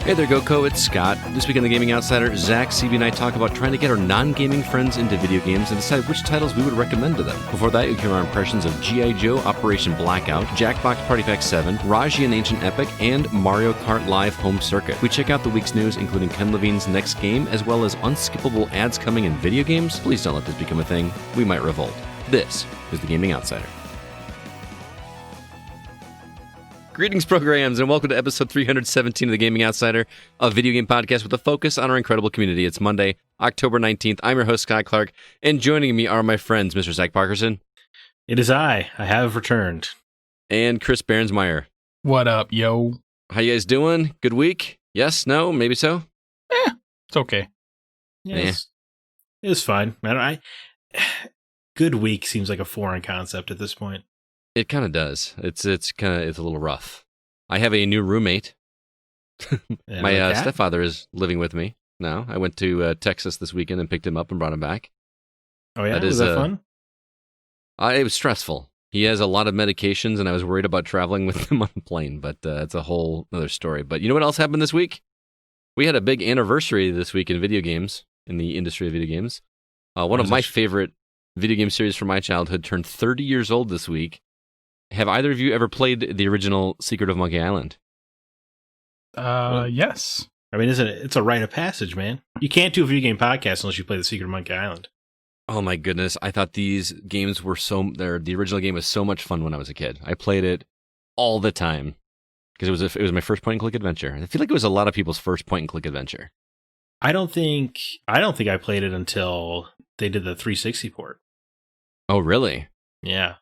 Hey there, GoCo, it's Scott. This week on The Gaming Outsider, Zack, CB, and I talk about trying to get our non-gaming friends into video games and decide which titles we would recommend to them. Before that, you hear our impressions of G.I. Joe, Operation Blackout, Jackbox Party Pack 7, Raji and Ancient Epic, and Mario Kart Live Home Circuit. We check out the week's news, including Ken Levine's next game, as well as unskippable ads coming in video games. Please don't let this become a thing. We might revolt. This is The Gaming Outsider. Greetings, programs, and welcome to episode 317 of The Gaming Outsider, a video game podcast with a focus on our incredible community. It's Monday, October 19th. I'm your host, Scott Clark, and joining me are my friends, Mr. Zach Parkerson. It is I have returned. And Chris Berensmeyer. What up, yo? How you guys doing? Good week? Yes? No? Maybe so? It's okay. Yeah, it's fine. Good week seems like a foreign concept at this point. It kind of does. It's a little rough. I have a new roommate. My stepfather is living with me now. I went to Texas this weekend and picked him up and brought him back. Oh yeah, was that fun? It was stressful. He has a lot of medications, and I was worried about traveling with him on the plane, but it's a whole other story. But you know what else happened this week? We had a big anniversary this week in video games, in the industry of video games. One of my favorite video game series from my childhood turned 30 years old this week. Have either of you ever played the original Secret of Monkey Island? Yes. I mean, it's a rite of passage, man. You can't do a video game podcast unless you play the Secret of Monkey Island. Oh my goodness. I thought these games were the original game was so much fun when I was a kid. I played it all the time because it was my first point and click adventure. I feel like it was a lot of people's first point and click adventure. I don't think I played it until they did the 360 port. Oh, really? Yeah.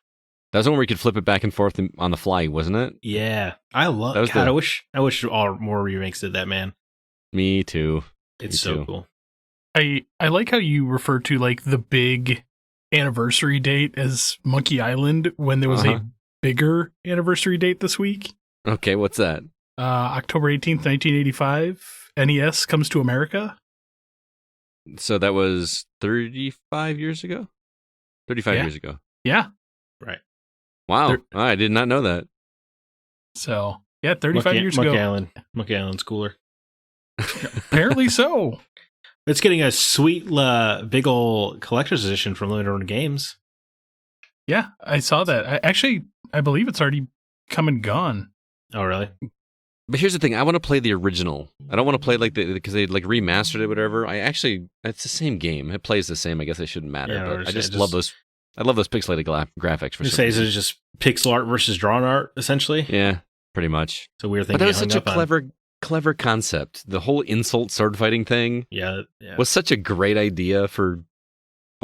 That was the one where you could flip it back and forth on the fly, wasn't it? Yeah. I love it. I wish all more remakes did that, man. Me too. It's so cool. I like how you refer to like the big anniversary date as Monkey Island when there was a bigger anniversary date this week. Okay, what's that? October 18th, 1985. NES comes to America. So that was 35 years ago? 35 years ago. Yeah. Right. Wow. I did not know that. So, yeah, 35 years ago. Monkey Island's cooler. Apparently so. It's getting a sweet, big ol' collector's edition from Limited Run Games. Yeah, I saw that. I believe it's already come and gone. Oh, really? But here's the thing. I want to play the original. I don't want to play because they like remastered it, whatever. It's the same game. It plays the same. I guess it shouldn't matter. Yeah, but I just love those. I love those pixelated graphics. For is it just pixel art versus drawn art, essentially? Yeah, pretty much. It's a weird thing. But that was such a clever concept. The whole insult sword fighting thing was such a great idea for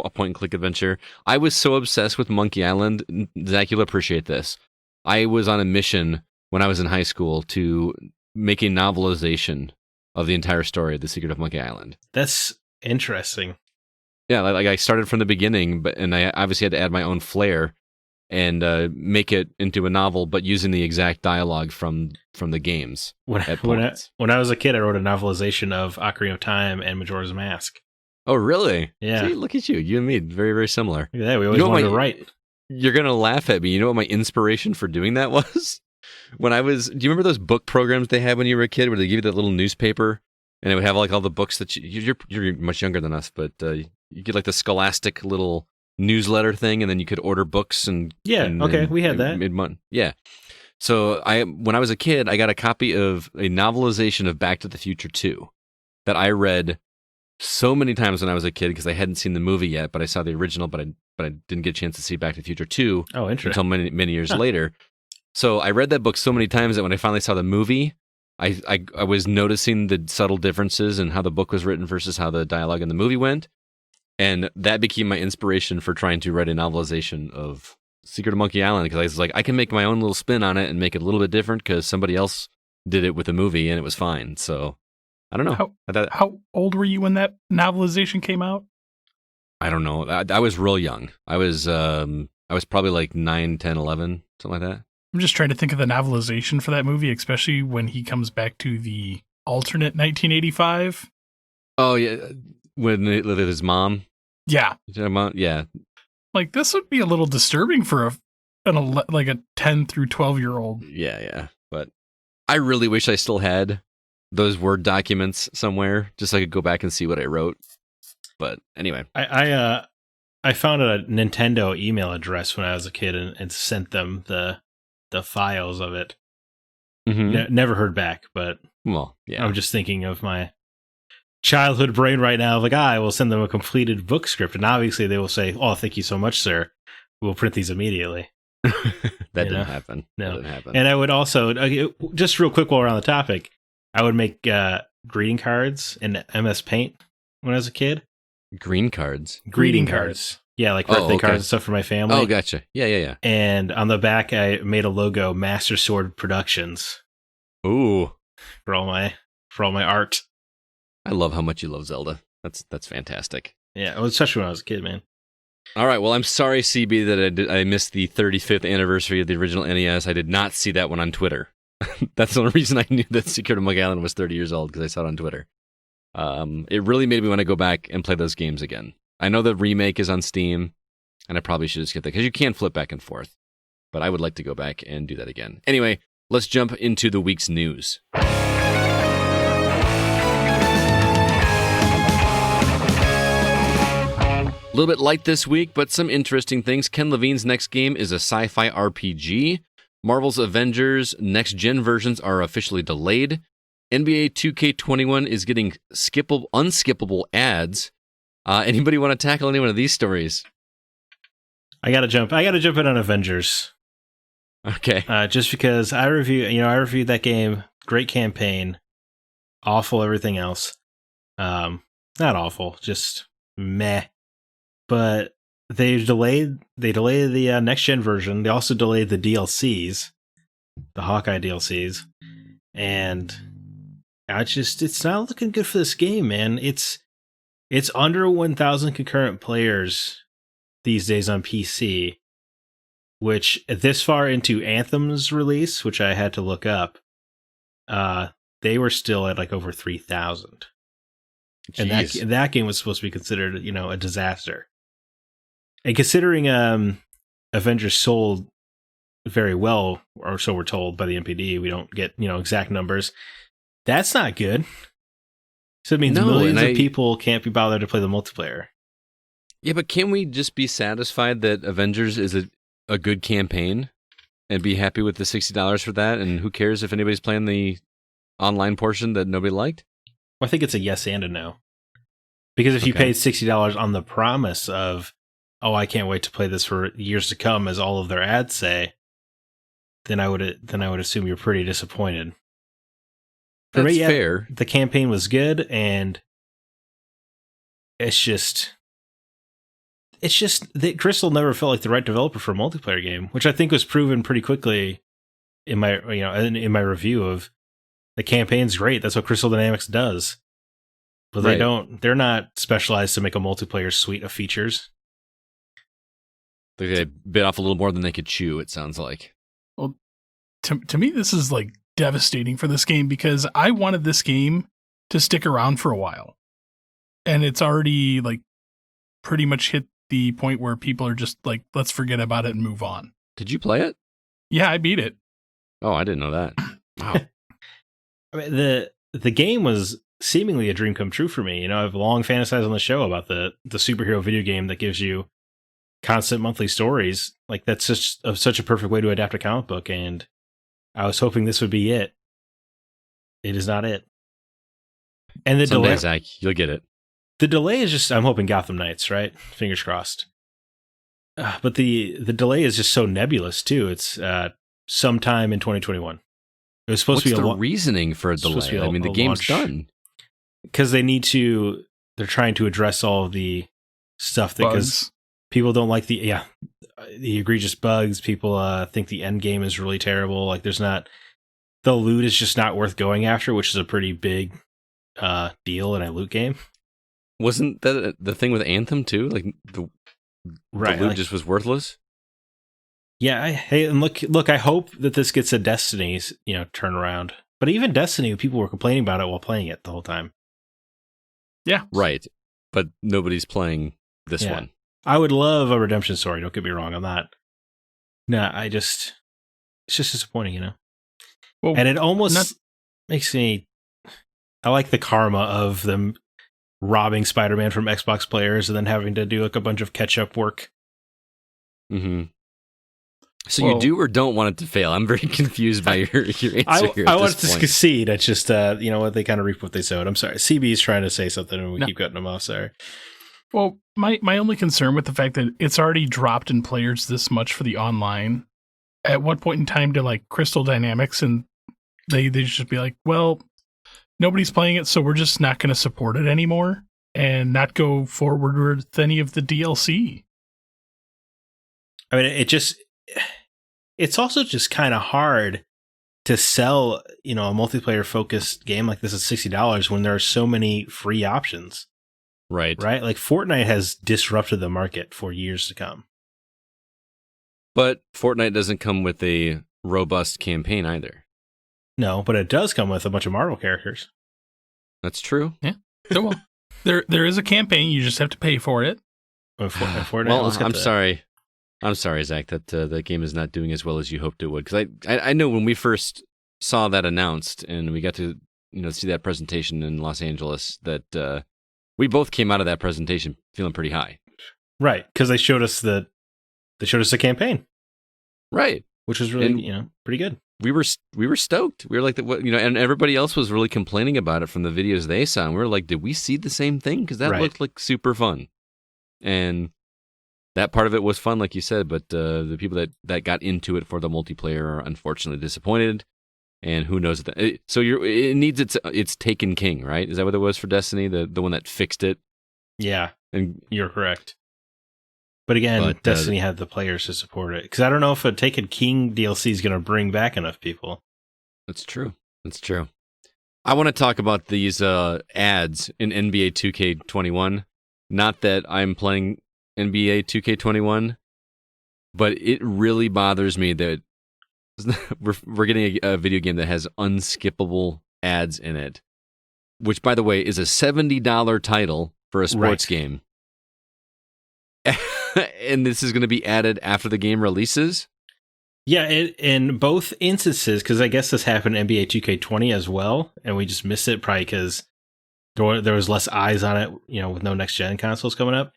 a point-and-click adventure. I was so obsessed with Monkey Island. Zach, you'll appreciate this. I was on a mission when I was in high school to make a novelization of the entire story of The Secret of Monkey Island. That's interesting. Yeah, like I started from the beginning, and I obviously had to add my own flair and make it into a novel, but using the exact dialogue from the games. When I was a kid, I wrote a novelization of Ocarina of Time and Majora's Mask. Oh, really? Yeah. See, look at you. You and me, very, very similar. Yeah, we always wanted to write. You're going to laugh at me. You know what my inspiration for doing that was? Do you remember those book programs they had when you were a kid where they give you that little newspaper and it would have like all the books that you're much younger than us, but you get like the Scholastic little newsletter thing, and then you could order books and we had that mid-month. Yeah. So when I was a kid, I got a copy of a novelization of Back to the Future 2 that I read so many times when I was a kid because I hadn't seen the movie yet, but I saw the original, but I didn't get a chance to see Back to the Future 2 until many years later. So I read that book so many times that when I finally saw the movie, I was noticing the subtle differences in how the book was written versus how the dialogue in the movie went. And that became my inspiration for trying to write a novelization of Secret of Monkey Island, because I was like, I can make my own little spin on it and make it a little bit different because somebody else did it with the movie and it was fine. So I don't know. How old were you when that novelization came out? I don't know. I was real young. I was probably like 9, 10, 11, something like that. I'm just trying to think of the novelization for that movie, especially when he comes back to the alternate 1985. Oh, yeah. With his mom? Yeah. Yeah. Like, this would be a little disturbing for a 10 through 12-year-old. Yeah. But I really wish I still had those Word documents somewhere just so I could go back and see what I wrote. But anyway, I found a Nintendo email address when I was a kid and sent them the files of it. Never heard back, but well, yeah. I'm just thinking of my childhood brain right now. Like, I will send them a completed book script, and obviously they will say, "Oh, thank you so much, sir. We'll print these immediately." That didn't happen. No. That didn't happen. And I would also, just real quick while we're on the topic, I would make greeting cards in MS Paint when I was a kid. Green cards. Greeting cards. Yeah, like birthday cards and stuff for my family. Oh, gotcha. Yeah. And on the back, I made a logo, Master Sword Productions. Ooh. For all my art. I love how much you love Zelda. That's fantastic. Yeah, especially when I was a kid, man. All right, well, I'm sorry, CB, that I missed the 35th anniversary of the original NES. I did not see that one on Twitter. That's the only reason I knew that Secret of Monkey Island was 30 years old, because I saw it on Twitter. It really made me want to go back and play those games again. I know the remake is on Steam, and I probably should just get that, because you can flip back and forth. But I would like to go back and do that again. Anyway, let's jump into the week's news. A little bit light this week, but some interesting things. Ken Levine's next game is a sci-fi RPG. Marvel's Avengers next-gen versions are officially delayed. NBA 2K21 is getting unskippable ads. Anybody want to tackle any one of these stories? I gotta jump in on Avengers. Okay. Just because I reviewed that game. Great campaign. Awful everything else. Not awful, just meh. But they delayed the next gen version. They also delayed the DLCs, the Hawkeye DLCs, and it's not looking good for this game, man. It's under 1,000 concurrent players these days on PC, which this far into Anthem's release, which I had to look up, they were still at like over 3,000. And that game was supposed to be considered, a disaster. And considering Avengers sold very well, or so we're told by the NPD, we don't get, exact numbers. That's not good. So it means millions of people can't be bothered to play the multiplayer. Yeah, but can we just be satisfied that Avengers is a good campaign and be happy with the $60 for that? And who cares if anybody's playing the online portion that nobody liked? Well, I think it's a yes and a no. Because if you paid $60 on the promise of, oh, I can't wait to play this for years to come, as all of their ads say, then I would assume you're pretty disappointed. For That's me, fair. The campaign was good, and it's just that Crystal never felt like the right developer for a multiplayer game, which I think was proven pretty quickly in my review of the campaign's great. That's what Crystal Dynamics does. But they're not specialized to make a multiplayer suite of features. They bit off a little more than they could chew, it sounds like. Well, to me, this is like devastating for this game, because I wanted this game to stick around for a while. And it's already like pretty much hit the point where people are just like, let's forget about it and move on. Did you play it? Yeah, I beat it. Oh, I didn't know that. Wow. I mean, the game was seemingly a dream come true for me. I've long fantasized on the show about the superhero video game that gives you constant monthly stories. Like, that's such a perfect way to adapt a comic book, and I was hoping this would be it. It is not it. And the Someday, delay, Zach, you'll get it. The delay is just, I'm hoping Gotham Knights, right? Fingers crossed. But the delay is just so nebulous too. It's sometime in 2021. It was supposed to be the reasoning for a delay? I mean, the game's done. Because they're trying to address all of the stuff that, because people don't like the egregious bugs. People think the end game is really terrible. Like, the loot is just not worth going after, which is a pretty big deal in a loot game. Wasn't that the thing with Anthem too? Like the loot just was worthless. Yeah, and look. I hope that this gets a Destiny's turnaround. But even Destiny, people were complaining about it while playing it the whole time. Yeah, right. But nobody's playing this one. I would love a redemption story. Don't get me wrong on that. No, it's just disappointing, Well, and it almost makes me. I like the karma of them robbing Spider-Man from Xbox players and then having to do like a bunch of catch-up work. Mm-hmm. So you do or don't want it to fail? I'm very confused by your answer here. I want it to succeed. It's just, you know what, they kind of reap what they sowed. I'm sorry. CB is trying to say something and we keep cutting him off. Sorry. Well, my only concern with the fact that it's already dropped in players this much for the online, at what point in time do like Crystal Dynamics and they just be like, well, nobody's playing it, so we're just not going to support it anymore and not go forward with any of the DLC? I mean, it's also just kind of hard to sell, you know, a multiplayer focused game like this at $60 when there are so many free options. Right. Like Fortnite has disrupted the market for years to come. But Fortnite doesn't come with a robust campaign either. No, but it does come with a bunch of Marvel characters. That's true. Yeah. So, well, there is a campaign. You just have to pay for it. Fortnite, well, I'm sorry. I'm sorry, Zach, that the game is not doing as well as you hoped it would. Because I know when we first saw that announced and we got to see that presentation in Los Angeles, that we both came out of that presentation feeling pretty high. Right, because they showed us the campaign. Right, which was really pretty good. We were stoked. We were like, and everybody else was really complaining about it from the videos they saw. And we were like, did we see the same thing? Because that looked like super fun, and that part of it was fun, like you said. But the people that got into it for the multiplayer are unfortunately disappointed. And who knows that? So it needs its Taken King, right? Is that what it was for Destiny? The one that fixed it. Yeah, and you're correct. But again, Destiny had the players to support it. Because I don't know if a Taken King DLC is going to bring back enough people. That's true. I want to talk about these ads in NBA 2K21. Not that I'm playing NBA 2K21, but it really bothers me that we're getting a video game that has unskippable ads in it. Which, by the way, is a $70 title for a sports game. And this is going to be added after the game releases? Yeah, in both instances, because I guess this happened in NBA 2K20 as well, and we just missed it probably because there was less eyes on it, with no next-gen consoles coming up.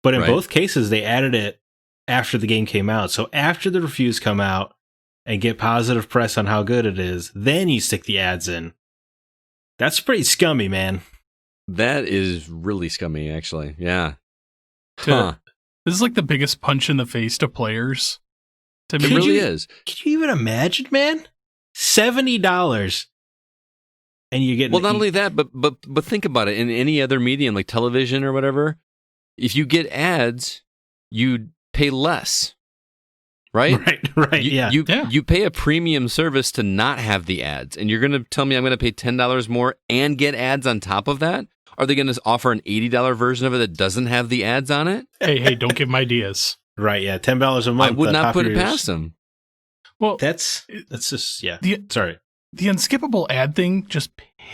But in both cases, they added it after the game came out. So after the reviews come out and get positive press on how good it is, then you stick the ads in. That's pretty scummy, man. That is really scummy, actually. Yeah. This is like the biggest punch in the face to players. It really is. Can you even imagine, man? $70. And you get... Well, not only that, but think about it. In any other medium, like television or whatever, if you get ads, you pay less. Right? Right, You pay a premium service to not have the ads. And you're going to tell me I'm going to pay $10 more and get ads on top of that? Are they going to offer an $80 version of it that doesn't have the ads on it? Hey, don't give them ideas. Right, yeah, $10 a month. I would not put it past them. Well, that's just, sorry. The unskippable ad thing just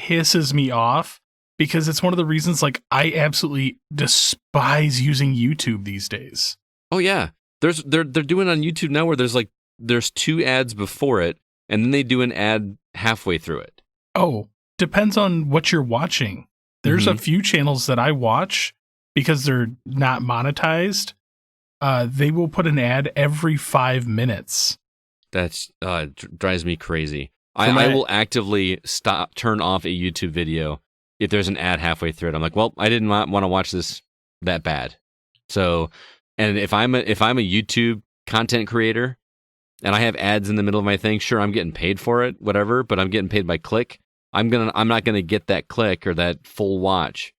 pisses me off because it's one of the reasons, like, I absolutely despise using YouTube these days. Oh, yeah. They're doing on YouTube now where there's 2 ads before it, and then they do an ad halfway through it. Oh, depends on what you're watching. There's a few channels that I watch because they're not monetized. They will put an ad every 5 minutes. That's drives me crazy. I will actively turn off a YouTube video if there's an ad halfway through it. I'm like, well, I didn't want to watch this that bad. So, and if I'm a YouTube content creator and I have ads in the middle of my thing, sure, I'm getting paid for it, whatever, but I'm getting paid by click. I'm not gonna get that click or that full watch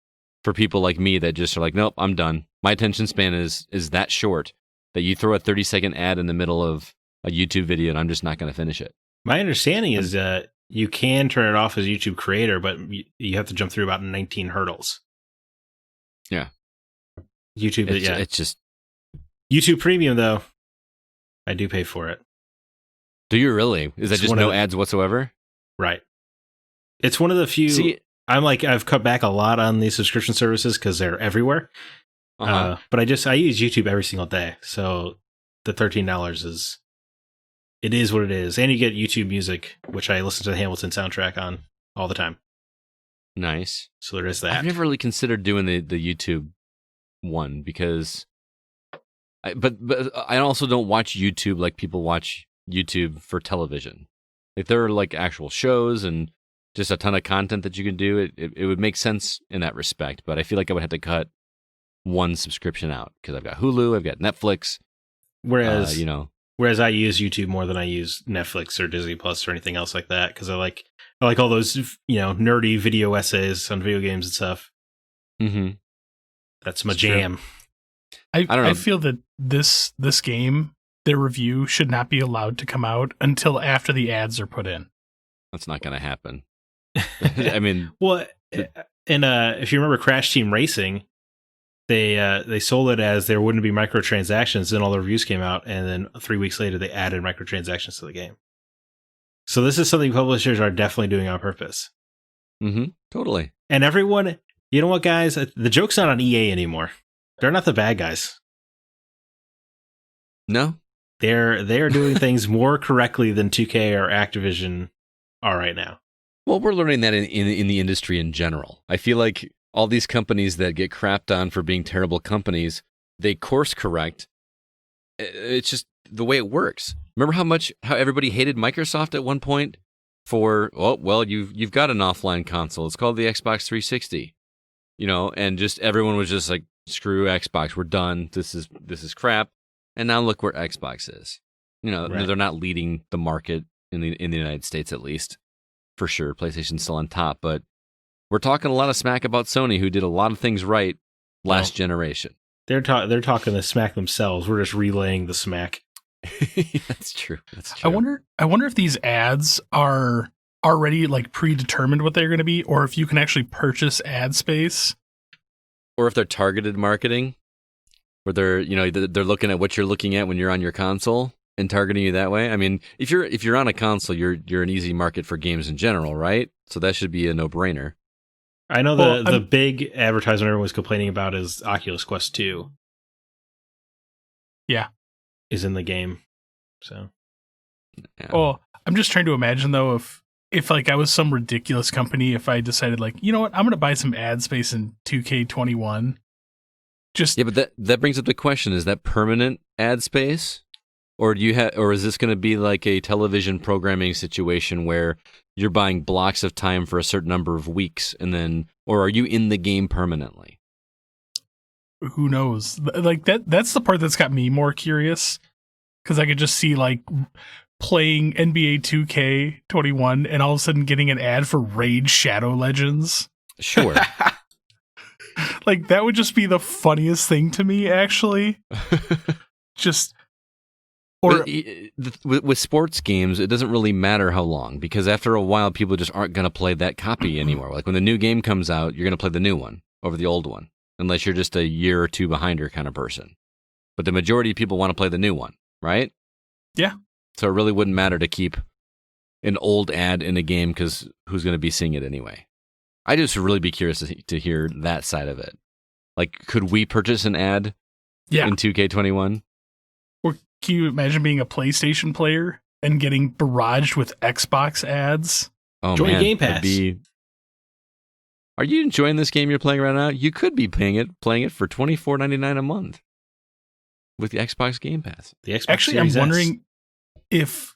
for people like me that just are like, nope, I'm done. My attention span is that short that you throw a 30-second ad in the middle of a YouTube video and I'm just not gonna finish it. My understanding is that you can turn it off as a YouTube creator, but you have to jump through about 19 hurdles. Yeah, YouTube. It's just YouTube Premium though. I do pay for it. Do you really? Is that just no ads whatsoever? Right. It's one of the few. See, I've cut back a lot on these subscription services because they're everywhere. But I use YouTube every single day, so the $13 is what it is, and you get YouTube Music, which I listen to the Hamilton soundtrack on all the time. Nice. So there is that. I've never really considered doing the YouTube one because, but I also don't watch YouTube like people watch YouTube for television. Like there are like actual shows and just a ton of content that you can do. It would make sense in that respect, but I feel like I would have to cut one subscription out because I've got Hulu, I've got Netflix. Whereas Whereas I use YouTube more than I use Netflix or Disney Plus or anything else like that because I like all those nerdy video essays on video games and stuff. Mm-hmm. That's my jam. I don't know. I feel that this game, their review should not be allowed to come out until after the ads are put in. That's not going to happen. I mean, well, and if you remember Crash Team Racing, they sold it as there wouldn't be microtransactions, then all the reviews came out, and then 3 weeks later they added microtransactions to the game. So this is something publishers are definitely doing on purpose. Mm-hmm. Totally. And everyone, you know what, guys? The joke's not on EA anymore. They're not the bad guys. No. They're doing things more correctly than 2K or Activision are right now. Well, we're learning that in the industry in general. I feel like all these companies that get crapped on for being terrible companies, they course correct. It's just the way it works. Remember how everybody hated Microsoft at one point for, you've got an offline console. It's called the Xbox 360. And just everyone was just like, screw Xbox, we're done. This is crap. And now look where Xbox is. Right. They're not leading the market in the United States, at least. For sure, PlayStation's still on top, but we're talking a lot of smack about Sony, who did a lot of things right last generation. They're talking the smack themselves. We're just relaying the smack. That's true. I wonder if these ads are already like predetermined what they're going to be, or if you can actually purchase ad space, or if they're targeted marketing, where they're looking at what you're looking at when you're on your console and targeting you that way. I mean, if you're on a console, you're an easy market for games in general, right? So that should be a no-brainer. I know the big advertisement everyone was complaining about is Oculus Quest 2. Yeah. Is in the game. So. Yeah. Well, I'm just trying to imagine though if like I was some ridiculous company, if I decided like, you know what, I'm going to buy some ad space in 2K21. Yeah, but that brings up the question, is that permanent ad space? Or is this going to be like a television programming situation where you're buying blocks of time for a certain number of weeks, or are you in the game permanently? Who knows? Like that's the part that's got me more curious, because I could just see like playing NBA 2K21 and all of a sudden getting an ad for Raid Shadow Legends. Sure. Like that would just be the funniest thing to me, actually. Just. Or with sports games, it doesn't really matter how long, because after a while, people just aren't going to play that copy anymore. Like when the new game comes out, you're going to play the new one over the old one, unless you're just a year or two behind her kind of person. But the majority of people want to play the new one, right? Yeah. So it really wouldn't matter to keep an old ad in a game, because who's going to be seeing it anyway? I just really be curious to hear that side of it. Like, could we purchase an ad in 2K21? Can you imagine being a PlayStation player and getting barraged with Xbox ads? Oh, join man, Game Pass. Are you enjoying this game you're playing right now? You could be playing it for $24.99 a month with the Xbox Game Pass. The Xbox Actually, Series I'm wondering if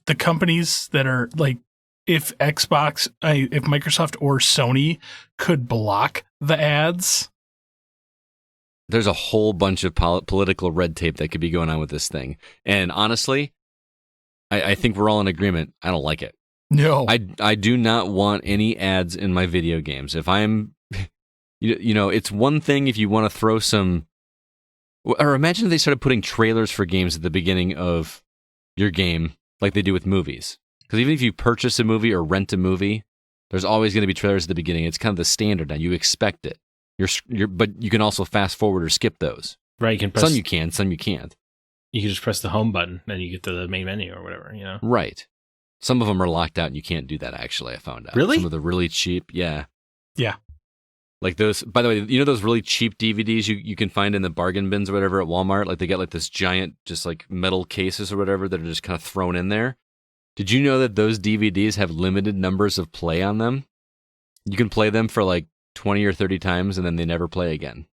the companies that are like, if Microsoft or Sony could block the ads. There's a whole bunch of political red tape that could be going on with this thing. And honestly, I think we're all in agreement. I don't like it. No. I do not want any ads in my video games. If I'm, it's one thing if you want to throw some, or imagine if they started putting trailers for games at the beginning of your game like they do with movies. Because even if you purchase a movie or rent a movie, there's always going to be trailers at the beginning. It's kind of the standard now. You expect it. But you can also fast forward or skip those. Right, you can some you can, some you can't. You can just press the home button and you get to the main menu or whatever, Right. Some of them are locked out and you can't do that, actually, I found out. Really? Some of the really cheap, yeah. Yeah. Like those, by the way, those really cheap DVDs you can find in the bargain bins or whatever at Walmart? Like they get like this giant, just like metal cases or whatever that are just kind of thrown in there. Did you know that those DVDs have limited numbers of play on them? You can play them for like 20 or 30 times, and then they never play again.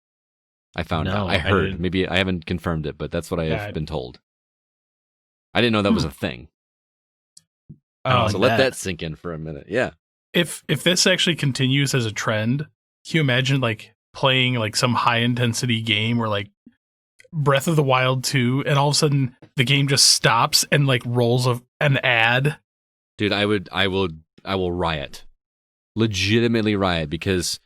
I found out. I heard. Maybe I haven't confirmed it, but that's what I have been told. I didn't know that was a thing. So let that sink in for a minute. Yeah. If this actually continues as a trend, can you imagine like playing like some high intensity game where like Breath of the Wild 2 and all of a sudden the game just stops and like rolls an ad? Dude, I will riot. Legitimately riot, because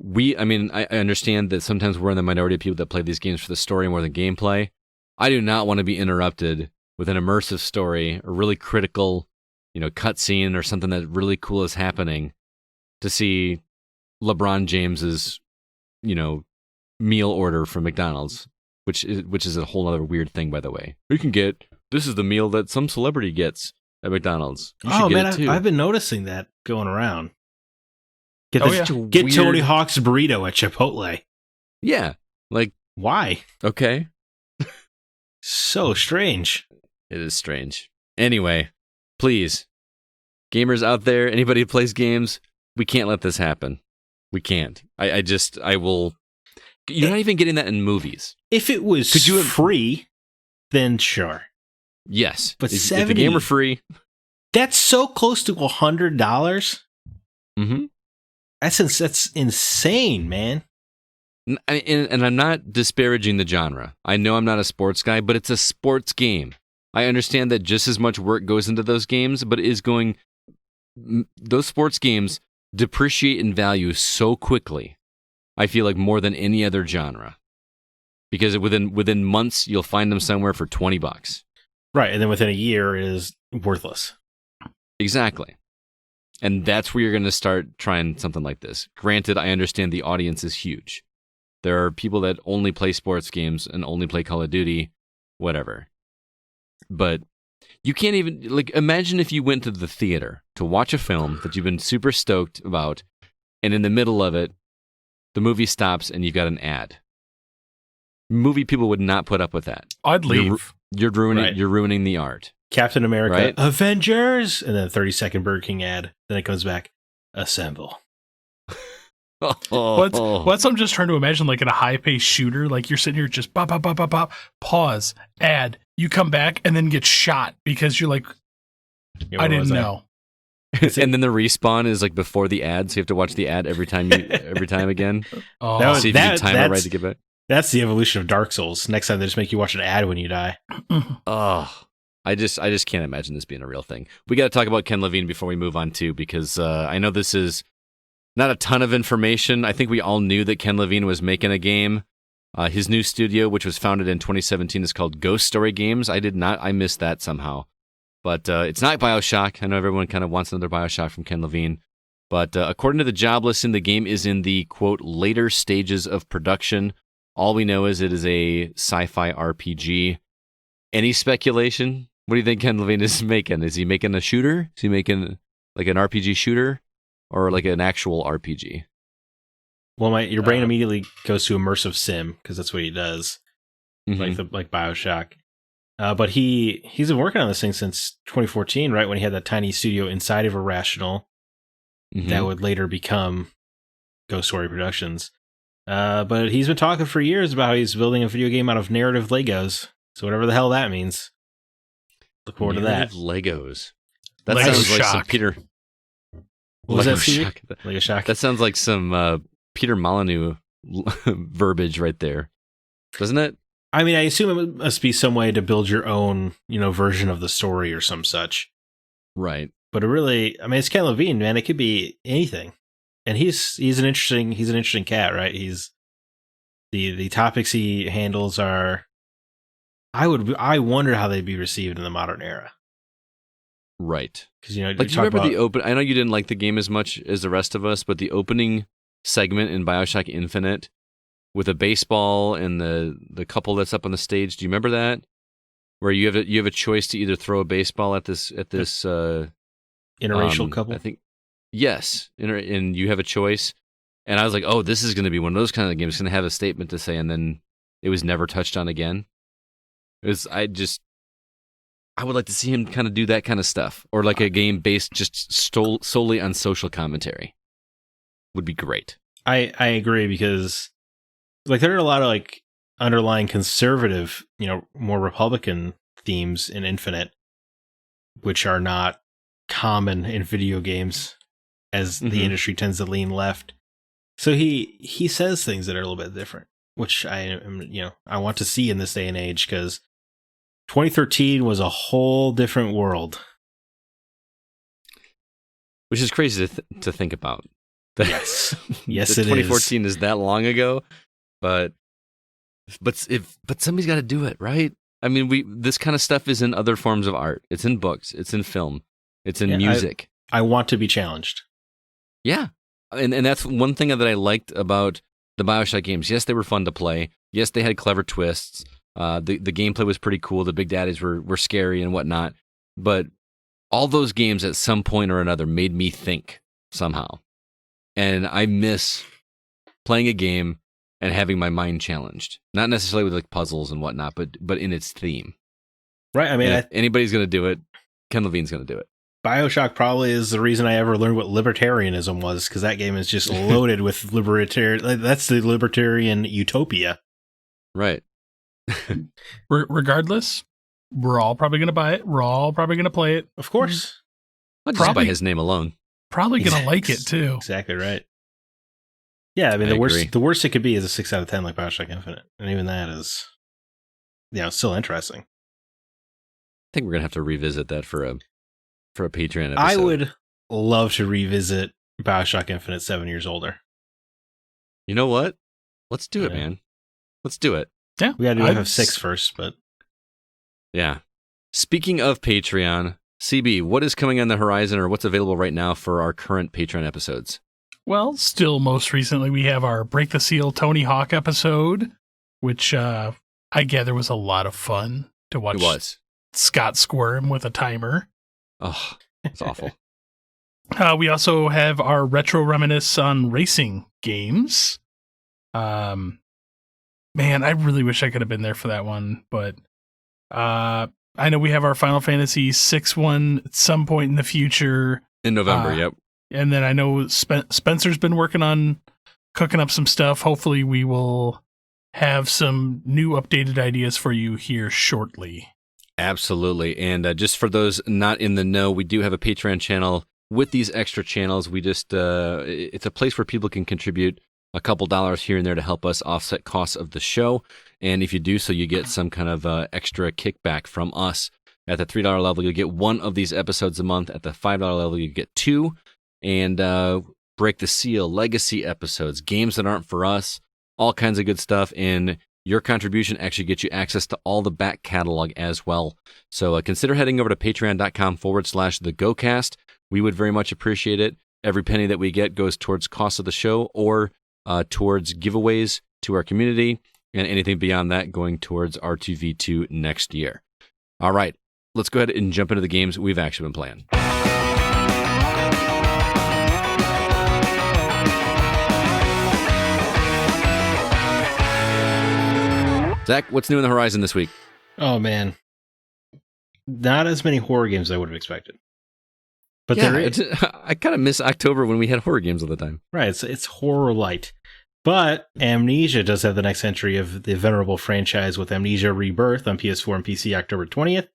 I understand that sometimes we're in the minority of people that play these games for the story more than gameplay. I do not want to be interrupted with an immersive story, a really critical, cutscene or something that really cool is happening to see LeBron James's, meal order from McDonald's, which is a whole other weird thing, by the way. This is the meal that some celebrity gets at McDonald's. You should get it too. I've been noticing that going around. Get weird... Tony Hawk's burrito at Chipotle. Yeah. Like, why? Okay. So strange. It is strange. Anyway, please, gamers out there, anybody who plays games, we can't let this happen. We can't. I will. You're not even getting that in movies. If it was free, then sure. Yes. But if the game were free. That's so close to $100. Mm-hmm. That's insane, man. And I'm not disparaging the genre. I know I'm not a sports guy, but it's a sports game. I understand that just as much work goes into those games, but those sports games depreciate in value so quickly. I feel like more than any other genre, because within months you'll find them somewhere for $20. Right, and then within a year it is worthless. Exactly. And that's where you're going to start trying something like this. Granted, I understand the audience is huge. There are people that only play sports games and only play Call of Duty, whatever. But you can't even, imagine if you went to the theater to watch a film that you've been super stoked about, and in the middle of it, the movie stops and you've got an ad. Movie people would not put up with that. I'd leave. You're ruining the art. Captain America, right? Avengers, and then a 30-second Burger King ad. Then it comes back, assemble. What's I'm just trying to imagine, like in a high-paced shooter, like you're sitting here just bop, bop, bop, bop, bop, pause, ad, you come back and then get shot because you're like, I didn't know. And then the respawn is like before the ad, so you have to watch the ad every time again. Oh, see if you can time it right to get back. That's the evolution of Dark Souls. Next time they just make you watch an ad when you die. Oh, I just can't imagine this being a real thing. We got to talk about Ken Levine before we move on too, because I know this is not a ton of information. I think we all knew that Ken Levine was making a game. His new studio, which was founded in 2017, is called Ghost Story Games. I missed that somehow. But it's not BioShock. I know everyone kind of wants another BioShock from Ken Levine. But according to the job listing, the game is in the, quote, later stages of production. All we know is it is a sci-fi RPG. Any speculation? What do you think Ken Levine is making? Is he making a shooter? Is he making like an RPG shooter? Or like an actual RPG? Well, your brain immediately goes to immersive sim, because that's what he does. Mm-hmm. Like BioShock. But he's been working on this thing since 2014, right? When he had that tiny studio inside of Irrational that would later become Ghost Story Productions. But he's been talking for years about how he's building a video game out of narrative Legos. So whatever the hell that means. Look forward to that. Legos. That Lego sounds like Shock. some Peter. What was Lego that, Shock. Lego Shock? That sounds like some Peter Molyneux verbiage right there, doesn't it? I mean, I assume it must be some way to build your own, version of the story or some such. Right. But it's Ken Levine, man. It could be anything. And he's an interesting cat, right? He's the topics he handles are. I wonder how they'd be received in the modern era. Right. Because do you remember the open? I know you didn't like the game as much as the rest of us, but the opening segment in BioShock Infinite with a baseball and the couple that's up on the stage. Do you remember that? Where you have a choice to either throw a baseball at this interracial couple. I think yes, and you have a choice. And I was like, oh, this is going to be one of those kind of games. It's going to have a statement to say, and then it was never touched on again. I would like to see him kind of do that kind of stuff, or like a game based just solely on social commentary. would be great. I agree, because like there are a lot of like underlying conservative, more Republican themes in Infinite, which are not common in video games, as the industry tends to lean left. So he says things that are a little bit different, which I want to see in this day and age, because 2013 was a whole different world. Which is crazy to think about. Yes. Yes, it 2014 is that long ago, but somebody's got to do it, right? I mean, this kind of stuff is in other forms of art. It's in books. It's in film. It's in music. I want to be challenged. Yeah. And that's one thing that I liked about the BioShock games. Yes, they were fun to play. Yes, they had clever twists. The gameplay was pretty cool. The Big Daddies were scary and whatnot. But all those games at some point or another made me think somehow. And I miss playing a game and having my mind challenged. Not necessarily with like puzzles and whatnot, but in its theme. Right. I mean, if anybody's going to do it, Ken Levine's going to do it. BioShock probably is the reason I ever learned what libertarianism was, because that game is just loaded with libertarian. That's the libertarian utopia. Right. Regardless, we're all probably going to buy it. We're all probably going to play it. Of course. Not just by his name alone. Probably going to like it too. Exactly right. Yeah, I mean, the worst it could be is a 6 out of 10 like BioShock Infinite. And even that is, still interesting. I think we're going to have to revisit that for a Patreon episode. I would love to revisit BioShock Infinite 7 years older. You know what? Let's do it, man. Let's do it. Yeah. We got to have 6 first, but... Yeah. Speaking of Patreon, CB, what is coming on the horizon, or what's available right now for our current Patreon episodes? Well, still most recently we have our Break the Seal Tony Hawk episode, which I gather was a lot of fun to watch. It was. Scott squirm with a timer. Oh, it's awful. We also have our Retro Reminisce on racing games. Man, I really wish I could have been there for that one, but I know we have our Final Fantasy VI one at some point in the future. In November, yep. And then I know Spencer's been working on cooking up some stuff. Hopefully we will have some new updated ideas for you here shortly. Absolutely. And just for those not in the know, we do have a Patreon channel with these extra channels. We just, it's a place where people can contribute a couple dollars here and there to help us offset costs of the show. And if you do so, you get some kind of extra kickback from us. At the $3 level, you'll get one of these episodes a month. At the $5 level, you get 2. And Break the Seal, Legacy episodes, games that aren't for us, all kinds of good stuff. And your contribution actually gets you access to all the back catalog as well. So consider heading over to patreon.com/thegocast. We would very much appreciate it. Every penny that we get goes towards cost of the show or towards giveaways to our community, and anything beyond that going towards R2V2 next year. All right, let's go ahead and jump into the games we've actually been playing. Zach, what's new on the horizon this week? Oh, man. Not as many horror games as I would have expected. But yeah, there is. I kind of miss October when we had horror games all the time. Right, it's horror light. But Amnesia does have the next entry of the venerable franchise with Amnesia Rebirth on PS4 and PC October 20th.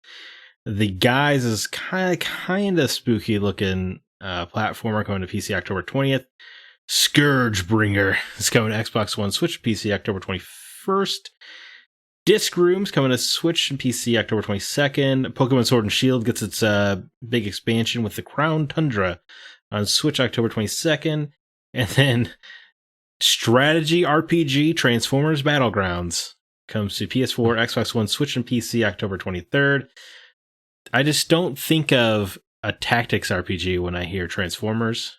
The Guys is kind of spooky looking platformer coming to PC October 20th. Scourgebringer is coming to Xbox One, Switch, PC October 21st. Disc Rooms coming to Switch and PC October 22nd. Pokemon Sword and Shield gets its big expansion with the Crown Tundra on Switch October 22nd. And then Strategy RPG Transformers Battlegrounds comes to PS4, Xbox One, Switch, and PC October 23rd. I just don't think of a tactics RPG when I hear Transformers.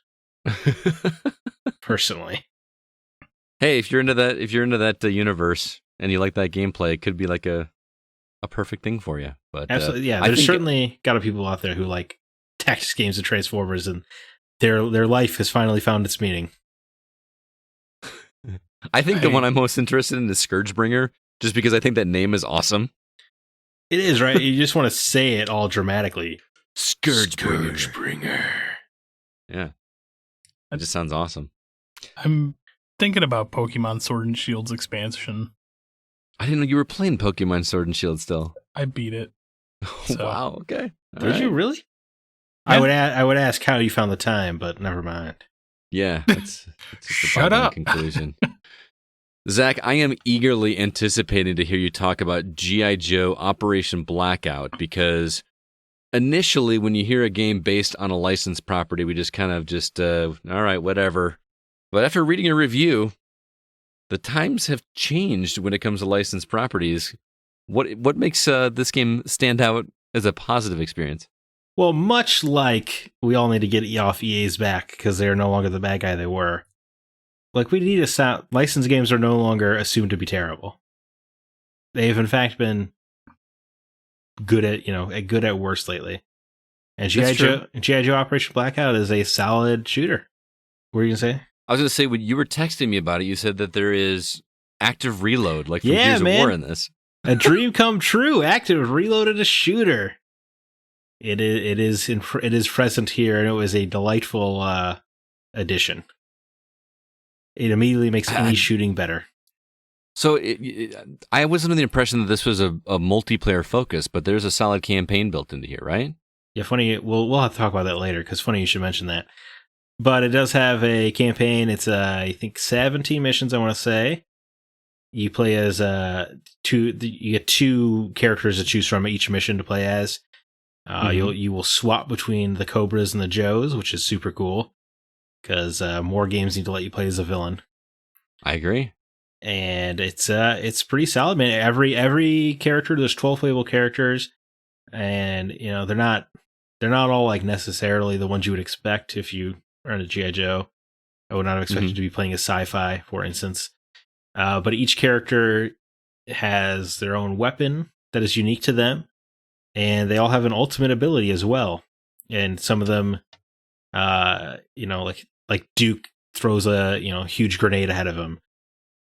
Personally. Hey, if you're into that universe and you like that gameplay, it could be like a perfect thing for you. But absolutely, yeah. There's certainly got a people out there who like tactics games and Transformers, and their life has finally found its meaning. I think the one I'm most interested in is Scourgebringer, just because I think that name is awesome. It is, right? You just want to say it all dramatically. Scourgebringer. Yeah. That just sounds awesome. I'm thinking about Pokemon Sword and Shield's expansion. I didn't know you were playing Pokemon Sword and Shield still. I beat it. So. Wow. Okay. All Did right. you really? Yeah. I would ask how you found the time, but never mind. Yeah. That's just a Shut boggling up. conclusion. Zach, I am eagerly anticipating to hear you talk about G.I. Joe Operation Blackout, because initially when you hear a game based on a licensed property, we just kind of all right, whatever. But after reading a review, the times have changed when it comes to licensed properties. What makes this game stand out as a positive experience? Well, much like we all need to get off EA's back because they're no longer the bad guy they were. Like, we need to stop. Licensed games are no longer assumed to be terrible. They've in fact been good at worst lately. And G.I. Joe Operation Blackout is a solid shooter. What were you gonna say? I was gonna say, when you were texting me about it, you said that there is active reload, like from Yeah, Gears man. of War in this. A dream come true. Active reloaded a shooter. It is present here, and it was a delightful addition. It immediately makes any shooting better. So I was under the impression that this was a multiplayer focus, but there's a solid campaign built into here, right? Yeah, funny. We'll have to talk about that later, because funny you should mention that. But it does have a campaign. It's I think 17 missions, I want to say. You play as you get two characters to choose from each mission to play as. You will swap between the Cobras and the Joes, which is super cool, because more games need to let you play as a villain. I agree. And it's pretty solid, man. Every character, there's 12 playable characters, and they're not all like necessarily the ones you would expect if you are in a G.I. Joe. I would not have expected to be playing a sci-fi, for instance. But each character has their own weapon that is unique to them, and they all have an ultimate ability as well. And some of them, like Duke throws a huge grenade ahead of him.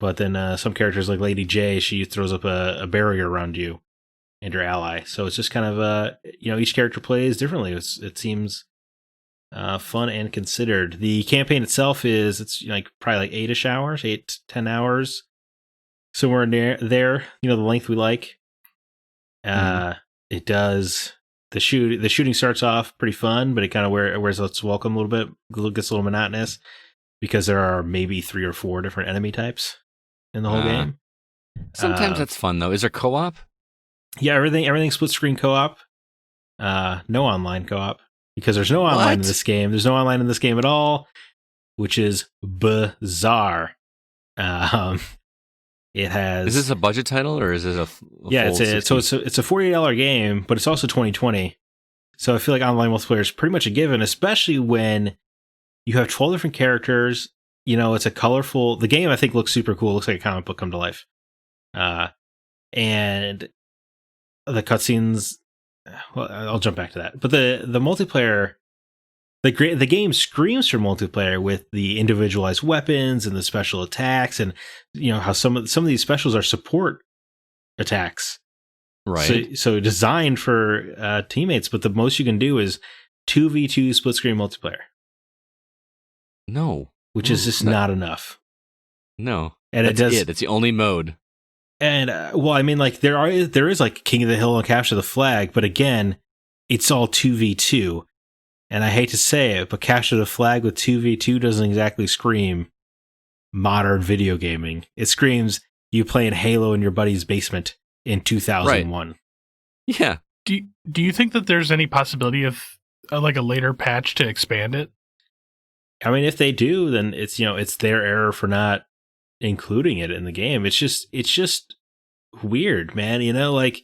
But then some characters like Lady J, she throws up a barrier around you and your ally. So it's just kind of each character plays differently. It seems fun and considered. The campaign itself it's probably like 8-ish hours, 8 to 10 hours, somewhere near there. The length we like. It does. The shooting starts off pretty fun, but it kind of wears its welcome a little bit. Gets a little monotonous because there are maybe 3 or 4 different enemy types in the whole game. Sometimes that's fun though. Is there co-op? Yeah, everything split screen co-op. No online co-op, because there's no online in this game. There's no online in this game at all, which is bizarre. It has. Is this a budget title or is this a full it's a $48 game, but it's also 2020. So I feel like online multiplayer is pretty much a given, especially when you have 12 different characters. It's a colorful. The game I think looks super cool. It looks like a comic book come to life. And the cutscenes. Well, I'll jump back to that. But the multiplayer, the game screams for multiplayer with the individualized weapons and the special attacks, and how some of these specials are support attacks, right? So designed for teammates, but the most you can do is 2v2 split screen multiplayer. No, which is just not enough. No, and it's the only mode. And there is like King of the Hill and Capture the Flag, but again, it's all 2v2. And I hate to say it, but Capture the Flag with 2v2 doesn't exactly scream modern video gaming. It screams you playing Halo in your buddy's basement in 2001. Right. Yeah. Do you think that there's any possibility of like a later patch to expand it? I mean, if they do, then it's their error for not including it in the game. It's just weird, man. Like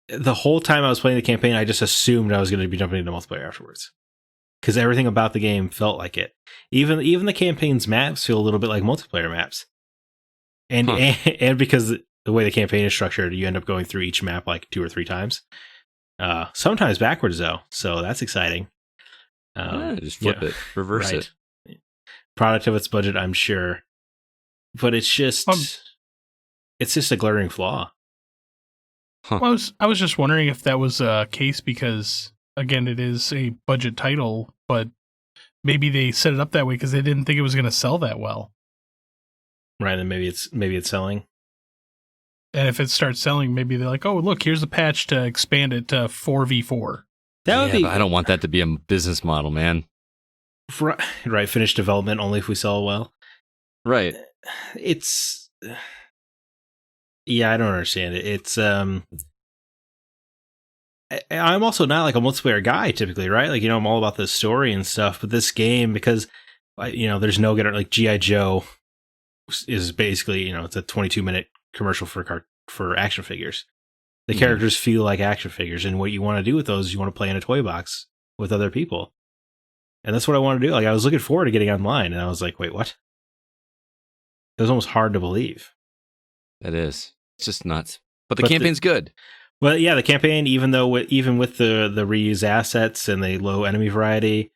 the whole time I was playing the campaign, I just assumed I was going to be jumping into multiplayer afterwards, because everything about the game felt like it. Even the campaign's maps feel a little bit like multiplayer maps, and because the way the campaign is structured, you end up going through each map like 2 or 3 times, sometimes backwards though. So that's exciting. Just flip it, reverse it. Product of its budget, I'm sure, but it's just a glaring flaw. Huh. Well, I was just wondering if that was a case because, again, it is a budget title, but maybe they set it up that way because they didn't think it was going to sell that well. Right, and maybe it's selling. And if it starts selling, maybe they're like, oh, look, here's a patch to expand it to 4v4. That would be. But I don't want that to be a business model, man. Right, finish development only if we sell well. Right. It's. Yeah, I don't understand it. It's I'm also not like a multiplayer guy typically, right? Like, I'm all about the story and stuff, but this game, because there's no getting, like G.I. Joe is basically, it's a 22-minute commercial for action figures. The characters feel like action figures, and what you want to do with those is you want to play in a toy box with other people. And that's what I want to do. Like, I was looking forward to getting online, and I was like, wait, what? It was almost hard to believe. That is. It's just nuts. But the campaign's good. Well, yeah, the campaign, even with the reused assets and the low enemy variety,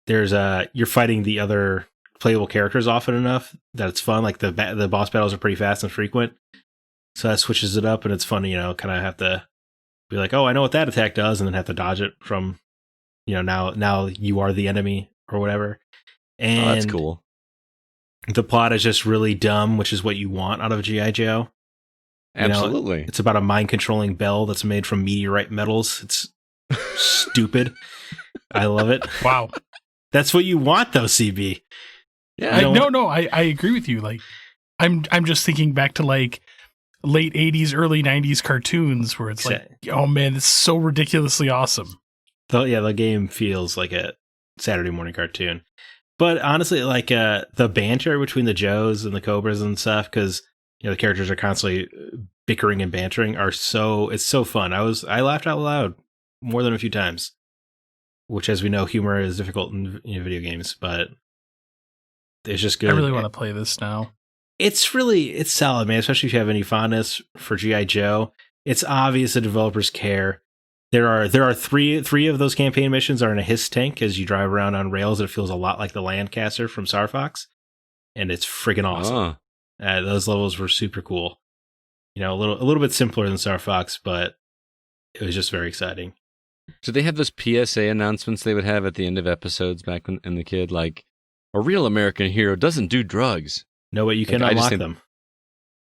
there's you're fighting the other playable characters often enough that it's fun. Like the boss battles are pretty fast and frequent, so that switches it up, and it's fun. Kind of have to be like, oh, I know what that attack does, and then have to dodge it from, now you are the enemy or whatever. And that's cool. The plot is just really dumb, which is what you want out of G.I. Joe. Absolutely. It's about a mind-controlling bell that's made from meteorite metals. It's stupid. I love it. Wow. That's what you want, though, CB. Yeah. I agree with you. Like, I'm just thinking back to like late 80s, early 90s cartoons where it's like, oh man, it's so ridiculously awesome. The game feels like a Saturday morning cartoon. But honestly, like the banter between the Joes and the Cobras and stuff, because the characters are constantly bickering and bantering, it's so fun. I laughed out loud more than a few times, which, as we know, humor is difficult in video games, but it's just good. I really want to play this now. It's solid, man, especially if you have any fondness for G.I. Joe. It's obvious the developers care. There are three of those campaign missions are in a hiss tank as you drive around on rails. It feels a lot like the Lancaster from Star Fox, and it's freaking awesome. Those levels were super cool. A little bit simpler than Star Fox, but it was just very exciting. So they have those PSA announcements they would have at the end of episodes back when in the kid, like, a real American hero doesn't do drugs. No, but you can unlock them.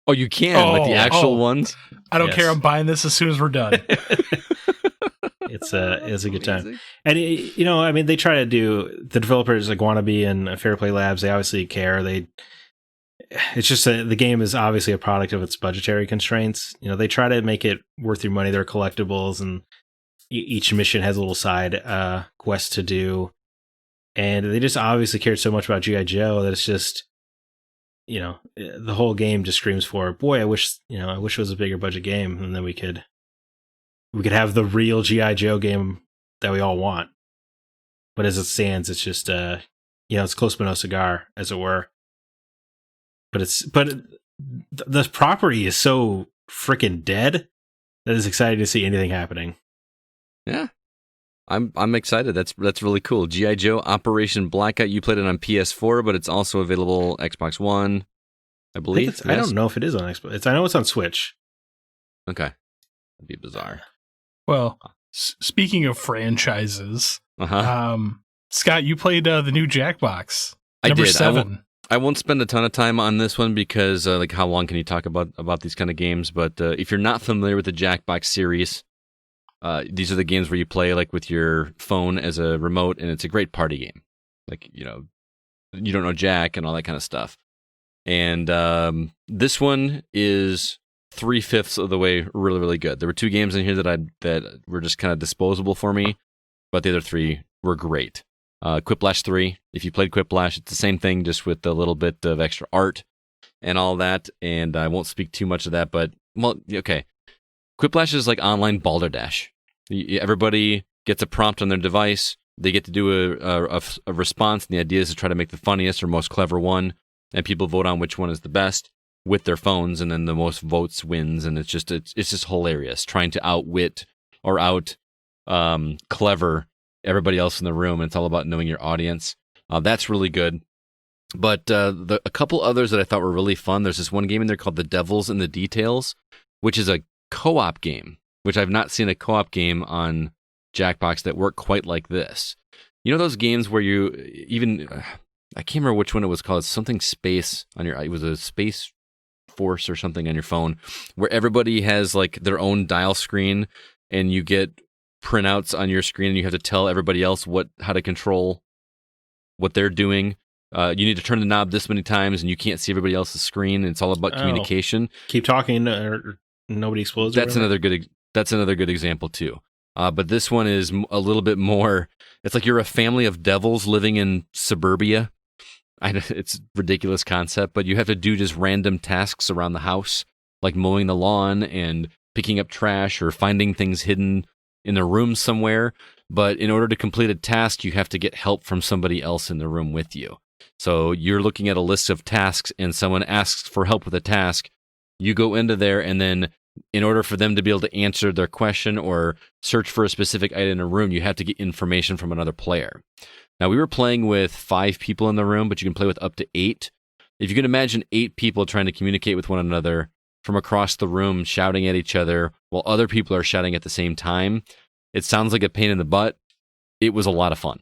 Oh, you can, like the actual ones? I don't care. I'm buying this as soon as we're done. It's a good time. And, they try to do, the developers like Wannabe and Fair Play Labs, they obviously care. It's just the game is obviously a product of its budgetary constraints. They try to make it worth your money. They're collectibles, and each mission has a little side quest to do. And they just obviously cared so much about G.I. Joe that it's just, the whole game just screams for, boy, I wish it was a bigger budget game, and then we could have the real G.I. Joe game that we all want. But as it stands, it's just it's close but no cigar, as it were. But the property is so freaking dead that it's exciting to see anything happening. Yeah, I'm excited. That's really cool. G.I. Joe Operation Blackout. You played it on PS4, but it's also available Xbox One, I believe. I don't know if it is on Xbox. I know it's on Switch. Okay, that'd be bizarre. Well, speaking of franchises, Uh-huh. Scott, you played the new Jackbox. I number did. 7. I won't spend a ton of time on this one because, like, how long can you talk about these kind of games? But if you're not familiar with the Jackbox series, these are the games where you play, like, with your phone as a remote, and it's a great party game. Like, you don't know Jack and all that kind of stuff. And this one is 3/5 of the way really, really good. There were 2 games in here that were just kind of disposable for me, but the other 3 were great. Quiplash 3, if you played Quiplash, it's the same thing, just with a little bit of extra art and all that, and I won't speak too much of that, but, well, okay. Quiplash is like online balderdash. Everybody gets a prompt on their device, they get to do a response, and the idea is to try to make the funniest or most clever one, and people vote on which one is the best with their phones, and then the most votes wins, and it's just hilarious, trying to outwit or clever everybody else in the room, and it's all about knowing your audience. That's really good. But a couple others that I thought were really fun, there's this one game in there called The Devil's in the Details, which is a co-op game, which I've not seen a co-op game on Jackbox that worked quite like this. You know those games where you even I can't remember which one it was called. Something space on your. It was a Space Force or something on your phone, where everybody has like their own dial screen, and you get printouts on your screen, and you have to tell everybody else how to control what they're doing. You need to turn the knob this many times, and you can't see everybody else's screen. And it's all about communication. Keep talking, or nobody explodes. That's another good. That's another good example too. But this one is a little bit more. It's like you're a family of devils living in suburbia. It's a ridiculous concept, but you have to do just random tasks around the house, like mowing the lawn and picking up trash or finding things hidden in a room somewhere. But in order to complete a task, you have to get help from somebody else in the room with you. So you're looking at a list of tasks, and someone asks for help with a task. You go into there, and then in order for them to be able to answer their question or search for a specific item in a room, you have to get information from another player. Now, we were playing with 5 people in the room, but you can play with up to 8. If you can imagine 8 people trying to communicate with one another from across the room, shouting at each other, while other people are shouting at the same time, it sounds like a pain in the butt. It was a lot of fun.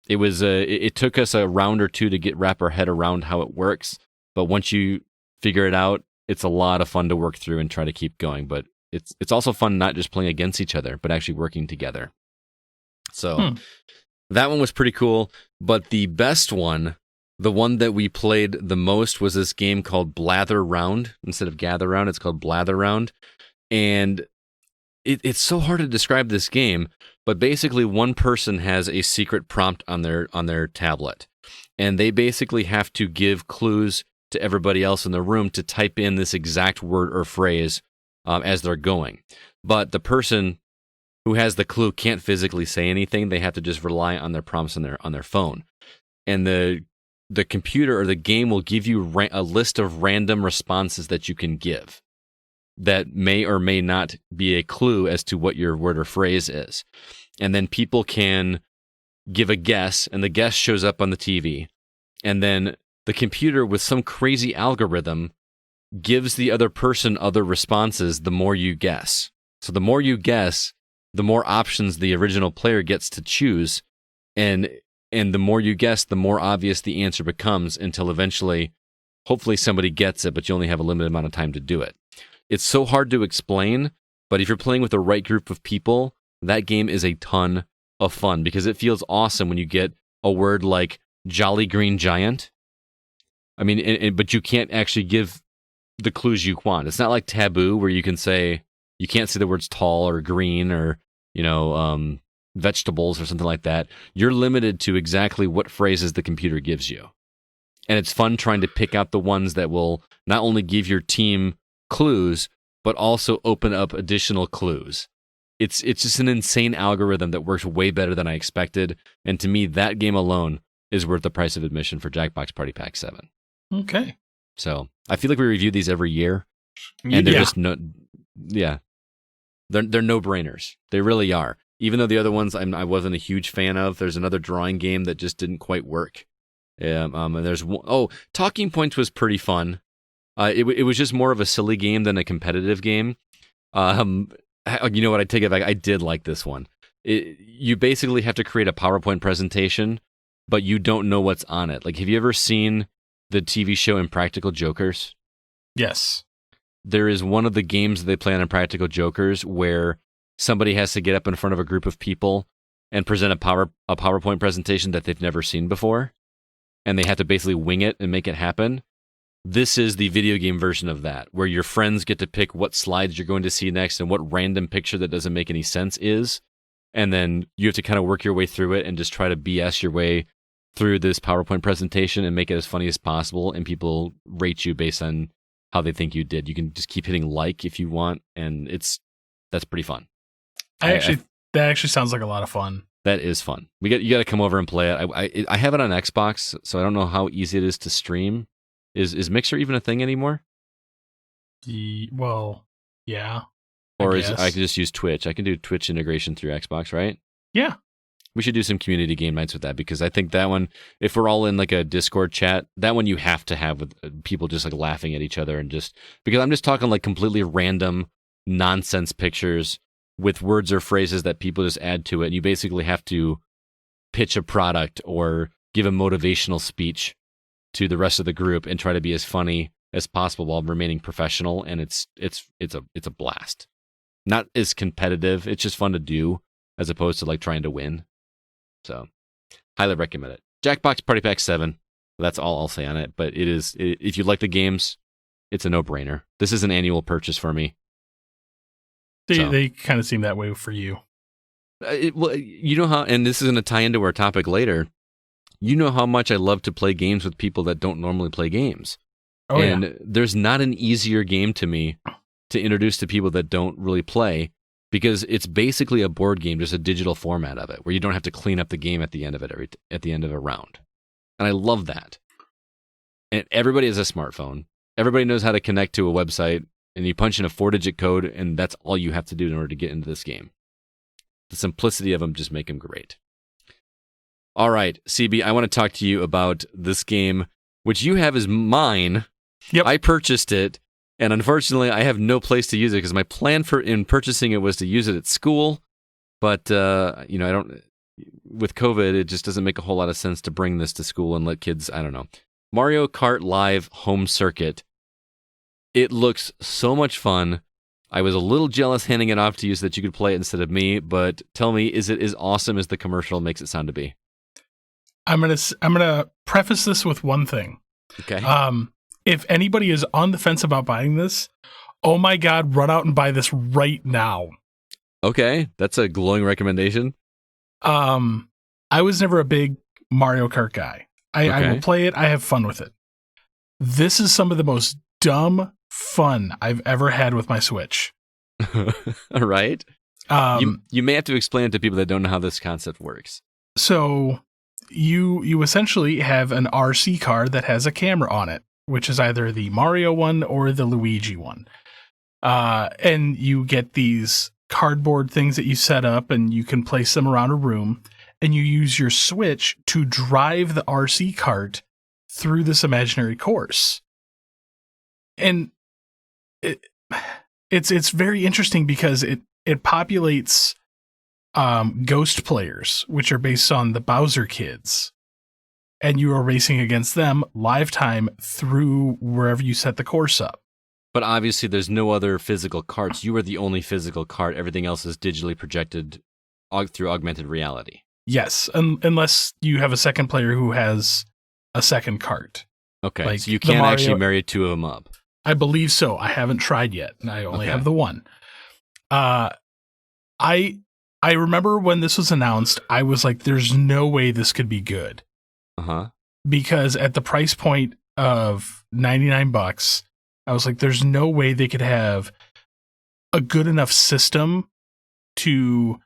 It took us a round or two to wrap our head around how it works, but once you figure it out, it's a lot of fun to work through and try to keep going. But it's also fun not just playing against each other, but actually working together. So that one was pretty cool. But the best one, the one that we played the most, was this game called Blather Round. Instead of Gather Round, it's called Blather Round. And it's so hard to describe this game, but basically one person has a secret prompt on their tablet. And they basically have to give clues to everybody else in the room to type in this exact word or phrase as they're going. But the person who has the clue can't physically say anything. They have to just rely on their prompts on their phone. And the computer or the game will give you a list of random responses that you can give that may or may not be a clue as to what your word or phrase is. And then people can give a guess, and the guess shows up on the TV. And then the computer, with some crazy algorithm, gives the other person other responses the more you guess. So the more you guess, the more options the original player gets to choose. And the more you guess, the more obvious the answer becomes, until eventually, hopefully somebody gets it, but you only have a limited amount of time to do it. It's so hard to explain, but if you're playing with the right group of people, that game is a ton of fun, because it feels awesome when you get a word like Jolly Green Giant. I mean, but you can't actually give the clues you want. It's not like Taboo, where you can say, you can't say the words tall or green or, vegetables or something like that. You're limited to exactly what phrases the computer gives you. And it's fun trying to pick out the ones that will not only give your team clues, but also open up additional clues. It's just an insane algorithm that works way better than I expected. And to me, that game alone is worth the price of admission for Jackbox Party Pack 7. Okay. So I feel like we review these every year, and they're just they're no-brainers. They really are. Even though the other ones I wasn't a huge fan of, there's another drawing game that just didn't quite work. And there's Talking Points was pretty fun. It was just more of a silly game than a competitive game. You know what? I take it back. I did like this one. You basically have to create a PowerPoint presentation, but you don't know what's on it. Like, have you ever seen the TV show Impractical Jokers? Yes. There is one of the games that they play on Impractical Jokers where somebody has to get up in front of a group of people and present a PowerPoint presentation that they've never seen before, and they have to basically wing it and make it happen. This is the video game version of that, where your friends get to pick what slides you're going to see next and what random picture that doesn't make any sense is. And then you have to kind of work your way through it and just try to BS your way through this PowerPoint presentation and make it as funny as possible. And people rate you based on how they think you did. You can just keep hitting like if you want, and that's pretty fun. That actually sounds like a lot of fun. That is fun. You got to come over and play it. I have it on Xbox, so I don't know how easy it is to stream. Is Mixer even a thing anymore? Well, yeah. Or I can just use Twitch. I can do Twitch integration through Xbox, right? Yeah. We should do some community game nights with that, because I think that one, if we're all in like a Discord chat, that one you have to have with people just like laughing at each other, and just because I'm just talking like completely random nonsense pictures with words or phrases that people just add to it. And you basically have to pitch a product or give a motivational speech to the rest of the group and try to be as funny as possible while remaining professional. And it's a blast. Not as competitive. It's just fun to do as opposed to like trying to win. So highly recommend it. Jackbox Party Pack 7. That's all I'll say on it. But if you like the games, it's a no-brainer. This is an annual purchase for me. They kind of seem that way for you. Well, you know how, and this is going to tie into our topic later. You know how much I love to play games with people that don't normally play games. Oh, and there's not an easier game to me to introduce to people that don't really play, because it's basically a board game, just a digital format of it, where you don't have to clean up the game at the end of it at the end of a round. And I love that. And everybody has a smartphone. Everybody knows how to connect to a website, and you punch in a 4-digit code, and that's all you have to do in order to get into this game. The simplicity of them just make them great. All right, CB, I want to talk to you about this game, which you have as mine. Yep. I purchased it, and unfortunately, I have no place to use it because my plan in purchasing it was to use it at school. But I don't. With COVID, it just doesn't make a whole lot of sense to bring this to school and let kids. I don't know. Mario Kart Live Home Circuit. It looks so much fun. I was a little jealous handing it off to you so that you could play it instead of me. But tell me, is it as awesome as the commercial makes it sound to be? I'm gonna preface this with one thing. Okay. If anybody is on the fence about buying this, oh my God, run out and buy this right now. Okay, that's a glowing recommendation. I was never a big Mario Kart guy. I will play it. I have fun with it. This is some of the most dumb fun I've ever had with my Switch. All right. You may have to explain it to people that don't know how this concept works. So you essentially have an RC car that has a camera on it, which is either the Mario one or the Luigi one. And you get these cardboard things that you set up, and you can place them around a room, and you use your Switch to drive the RC cart through this imaginary course. And it's very interesting because it populates ghost players, which are based on the Bowser kids, and you are racing against them live time through wherever you set the course up. But obviously, there's no other physical carts. You are the only physical cart. Everything else is digitally projected through augmented reality. Yes, unless you have a second player who has a second cart. Okay, like so you can't actually marry two of them up. I believe so. I haven't tried yet, and I only have the one. I remember when this was announced, I was like, "There's no way this could be good." Because at the price point of $99, I was like, "There's no way they could have a good enough system to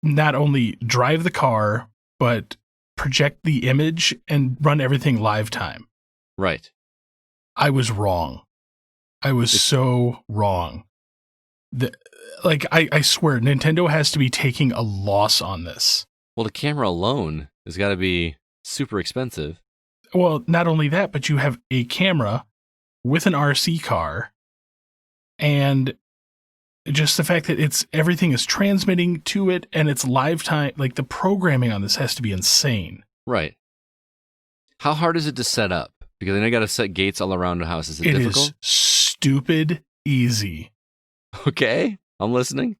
not only drive the car, but project the image and run everything live time." Right. I was wrong. I was so wrong. I swear, Nintendo has to be taking a loss on this. Well, the camera alone has got to be super expensive. Well, not only that, but you have a camera with an RC car, and just the fact that everything is transmitting to it and it's live time. Like, the programming on this has to be insane. Right. How hard is it to set up? Because I know you got to set gates all around the house. Is it difficult? It is stupid easy. Okay, I'm listening.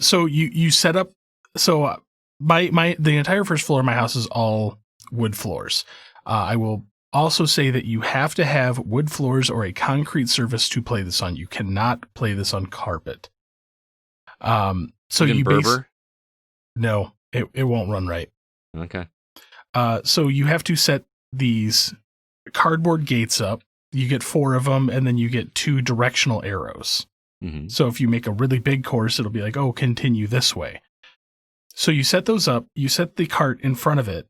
So you set up. So the entire first floor of my house is all wood floors. I will also say that you have to have wood floors or a concrete surface to play this on. You cannot play this on carpet. So Even Berber? No, it won't run right. Okay. So you have to set these cardboard gates up. You get 4 of them, and then you get 2 directional arrows. Mm-hmm. So if you make a really big course, it'll be like, oh, continue this way. So you set those up, you set the cart in front of it,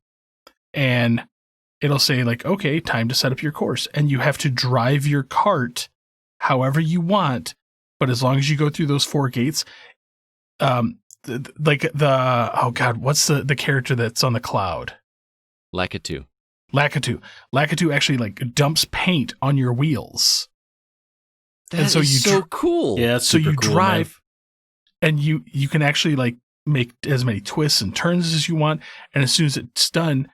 and it'll say like, okay, time to set up your course. And you have to drive your cart however you want, but as long as you go through those 4 gates, oh God, what's the character that's on the cloud? Lakitu. Lakitu actually like dumps paint on your wheels. That is so cool. Yeah, it's super you cool, drive, man. And you can actually like make as many twists and turns as you want. And as soon as it's done,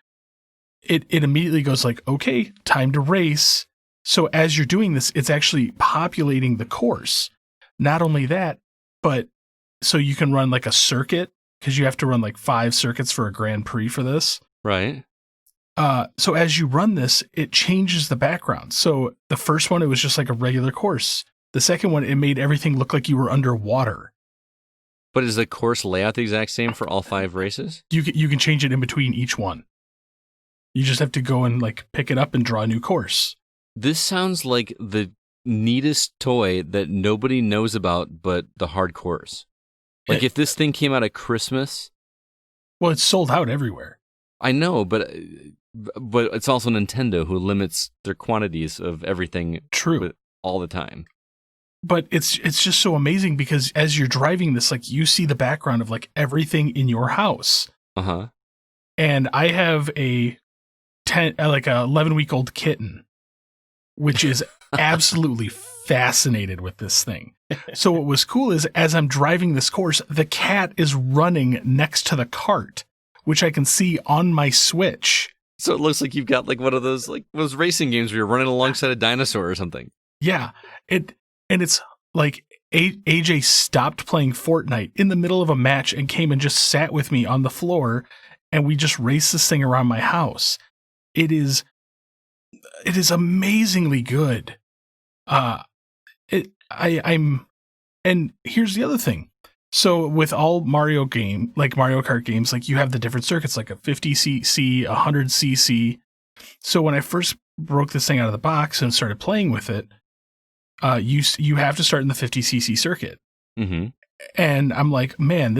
it immediately goes like, okay, time to race. So as you're doing this, it's actually populating the course. Not only that, but so you can run like a circuit, because you have to run like 5 circuits for a Grand Prix for this. Right. So as you run this, it changes the background. So the first one, it was just like a regular course. The second one, it made everything look like you were underwater. But is the course layout the exact same for all 5 races? You can change it in between each one. You just have to go and like pick it up and draw a new course. This sounds like the neatest toy that nobody knows about but the hardcores. Like if this thing came out at Christmas. Well, it's sold out everywhere. I know, but it's also Nintendo who limits their quantities of everything. True. All the time. But it's just so amazing because as you're driving this, like you see the background of like everything in your house. Uh-huh. And I have a 11-week-old kitten, which is absolutely fascinated with this thing. So what was cool is as I'm driving this course, the cat is running next to the cart, which I can see on my Switch. So it looks like you've got like one of those like those racing games where you're running alongside a dinosaur or something. Yeah. And it's like AJ stopped playing Fortnite in the middle of a match and came and just sat with me on the floor, and we just raced this thing around my house. It is amazingly good. And here's the other thing. So with all Mario Kart games, like you have the different circuits, like a 50cc, 100cc. So when I first broke this thing out of the box and started playing with it, you have to start in the 50cc circuit. Mm-hmm. And I'm like, man,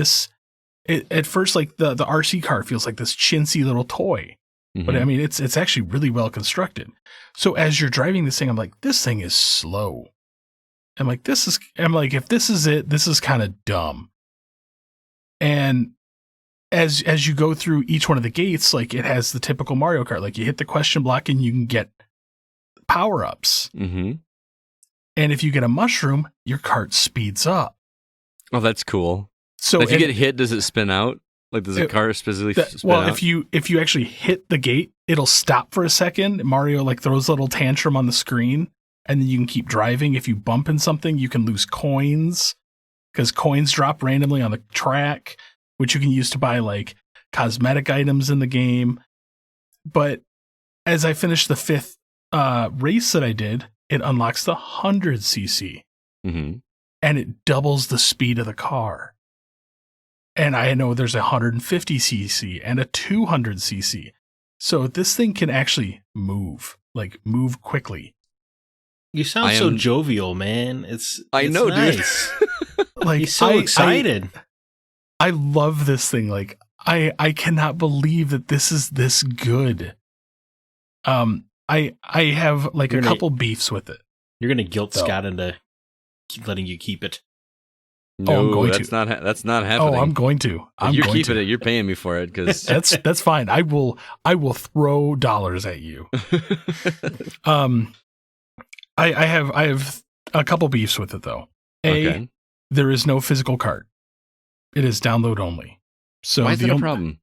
at first, like the RC car feels like this chintzy little toy. Mm-hmm. But I mean, it's actually really well constructed. So as you're driving this thing, I'm like, this thing is slow. I'm like, if this is it, this is kind of dumb. And as you go through each one of the gates, like it has the typical Mario Kart, like you hit the question block and you can get power-ups. Mm-hmm. And if you get a mushroom, your cart speeds up. Oh, that's cool. So if you get hit, does it spin out? Like does the car specifically spin out? if you actually hit the gate, it'll stop for a second. Mario like throws a little tantrum on the screen, and then you can keep driving. If you bump in something, you can lose coins because coins drop randomly on the track, which you can use to buy like cosmetic items in the game. But as I finished the 5th race that I did, it unlocks the 100cc, mm-hmm. and it doubles the speed of the car. And I know there's a 150cc and a 200cc. So this thing can actually move quickly. You sound so jovial, man. I know, nice. dude. Like he's so excited. I love this thing. Like I cannot believe that this is this good. I have like a couple beefs with it. You're gonna guilt Scott into letting you keep it. No, I'm going that's to. That's not happening. Oh, I'm going to. You're keeping it. You're paying me for it because that's fine. I will throw dollars at you. I have a couple beefs with it though. Okay. There is no physical cart. It is download only. So why is that a problem?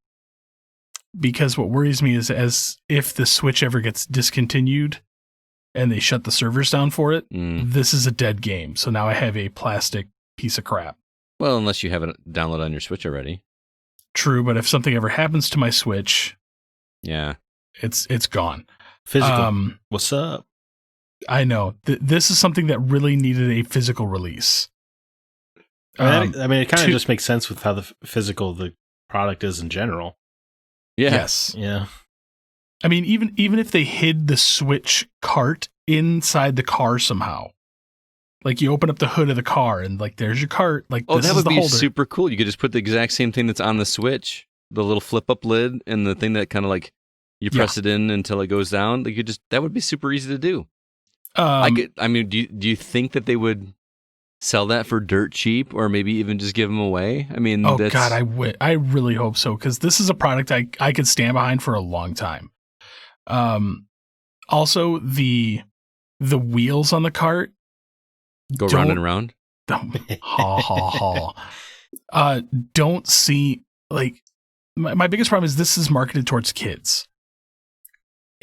Because what worries me is as if the Switch ever gets discontinued and they shut the servers down for it, this is a dead game. So now I have a plastic piece of crap. Well, unless you have it downloaded on your Switch already. True, but if something ever happens to my Switch, yeah, it's gone. Physical. What's up? I know. This is something that really needed a physical release. I mean, it kind of just makes sense with how the product is in general. Yeah. Yes. Yeah. I mean, even if they hid the Switch cart inside the car somehow, like you open up the hood of the car and like there's your cart. Like that would be super cool. You could just put the exact same thing that's on the Switch, the little flip up lid, and the thing that kind of like you press it in until it goes down. Like that would be super easy to do. Do you think that they would sell that for dirt cheap, or maybe even just give them away? I mean, God, I really hope so, because this is a product I could stand behind for a long time. Also, the wheels on the cart go round and round. Ha ha ha. don't see, like, my biggest problem is this is marketed towards kids.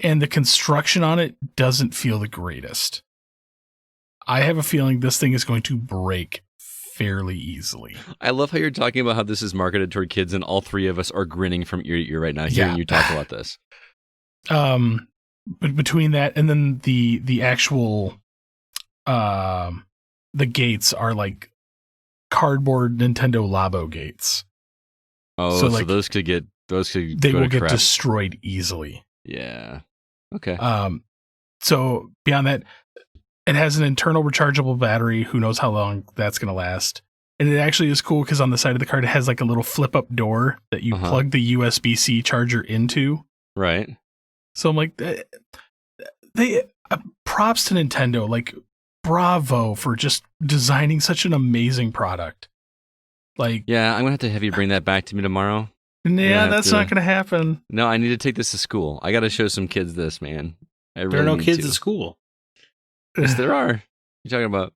And the construction on it doesn't feel the greatest. I have a feeling this thing is going to break fairly easily. I love how you're talking about how this is marketed toward kids, and all three of us are grinning from ear to ear right now hearing you talk about this. But between that and then the actual the gates are like cardboard Nintendo Labo gates. Oh, so like, those could they will get destroyed easily. Yeah. Okay. So beyond that, it has an internal rechargeable battery. Who knows how long that's going to last? And it actually is cool because on the side of the card, it has like a little flip up door that you plug the USB-C charger into. Right. So I'm like, they props to Nintendo. Like, bravo for just designing such an amazing product. Like, yeah, I'm gonna have you bring that back to me tomorrow. Yeah, that's not gonna happen. No, I need to take this to school. I got to show some kids this, man. There are no kids at school. Yes, there are. You talking about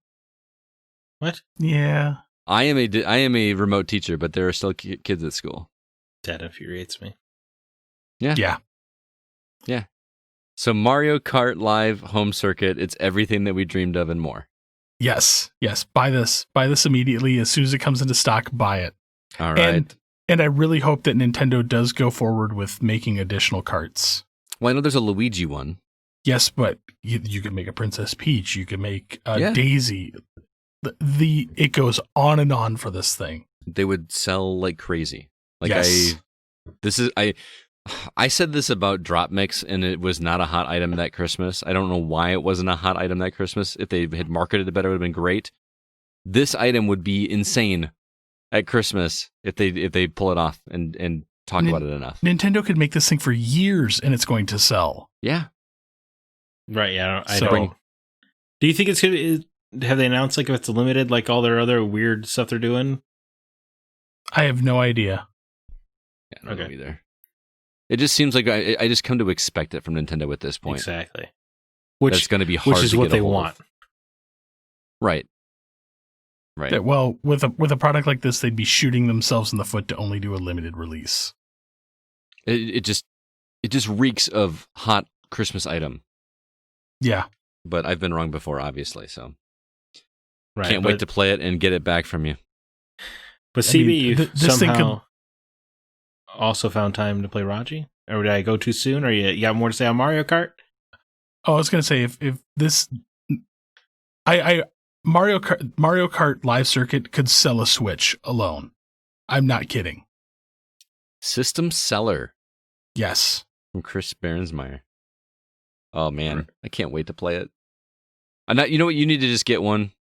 what? Yeah, I am a remote teacher, but there are still kids at school. That infuriates me. Yeah. So Mario Kart Live Home Circuit, it's everything that we dreamed of and more. Yes. Buy this immediately as soon as it comes into stock. Buy it. All right. And I really hope that Nintendo does go forward with making additional carts. Well, I know there's a Luigi one. Yes, but you can make a Princess Peach. You can make a Daisy. It goes on and on for this thing. They would sell like crazy. Like yes. I said this about Drop Mix, and it was not a hot item that Christmas. I don't know why it wasn't a hot item that Christmas. If they had marketed it better, it would have been great. This item would be insane at Christmas if they pull it off and talk about it enough. Nintendo could make this thing for years, and it's going to sell. Yeah. Right, yeah. I don't. Do you think it's going to... Have they announced like if it's limited, like all their other weird stuff they're doing? I have no idea. Yeah, I don't know either. It just seems like I just come to expect it from Nintendo at this point. Exactly. Which is going to be hard. Which is to what get they want. Right. That, well, with a product like this, they'd be shooting themselves in the foot to only do a limited release. It just reeks of hot Christmas item. Yeah. But I've been wrong before, obviously. So can't wait to play it and get it back from you. But CB, this somehow thing also found time to play Raji? Or did I go too soon? Or you got more to say on Mario Kart? Oh, I was going to say, if this... Mario Kart Live Circuit could sell a Switch alone. I'm not kidding. System seller. Yes. From Chris Berensmeyer. Oh, man. I can't wait to play it. You know what? You need to just get one.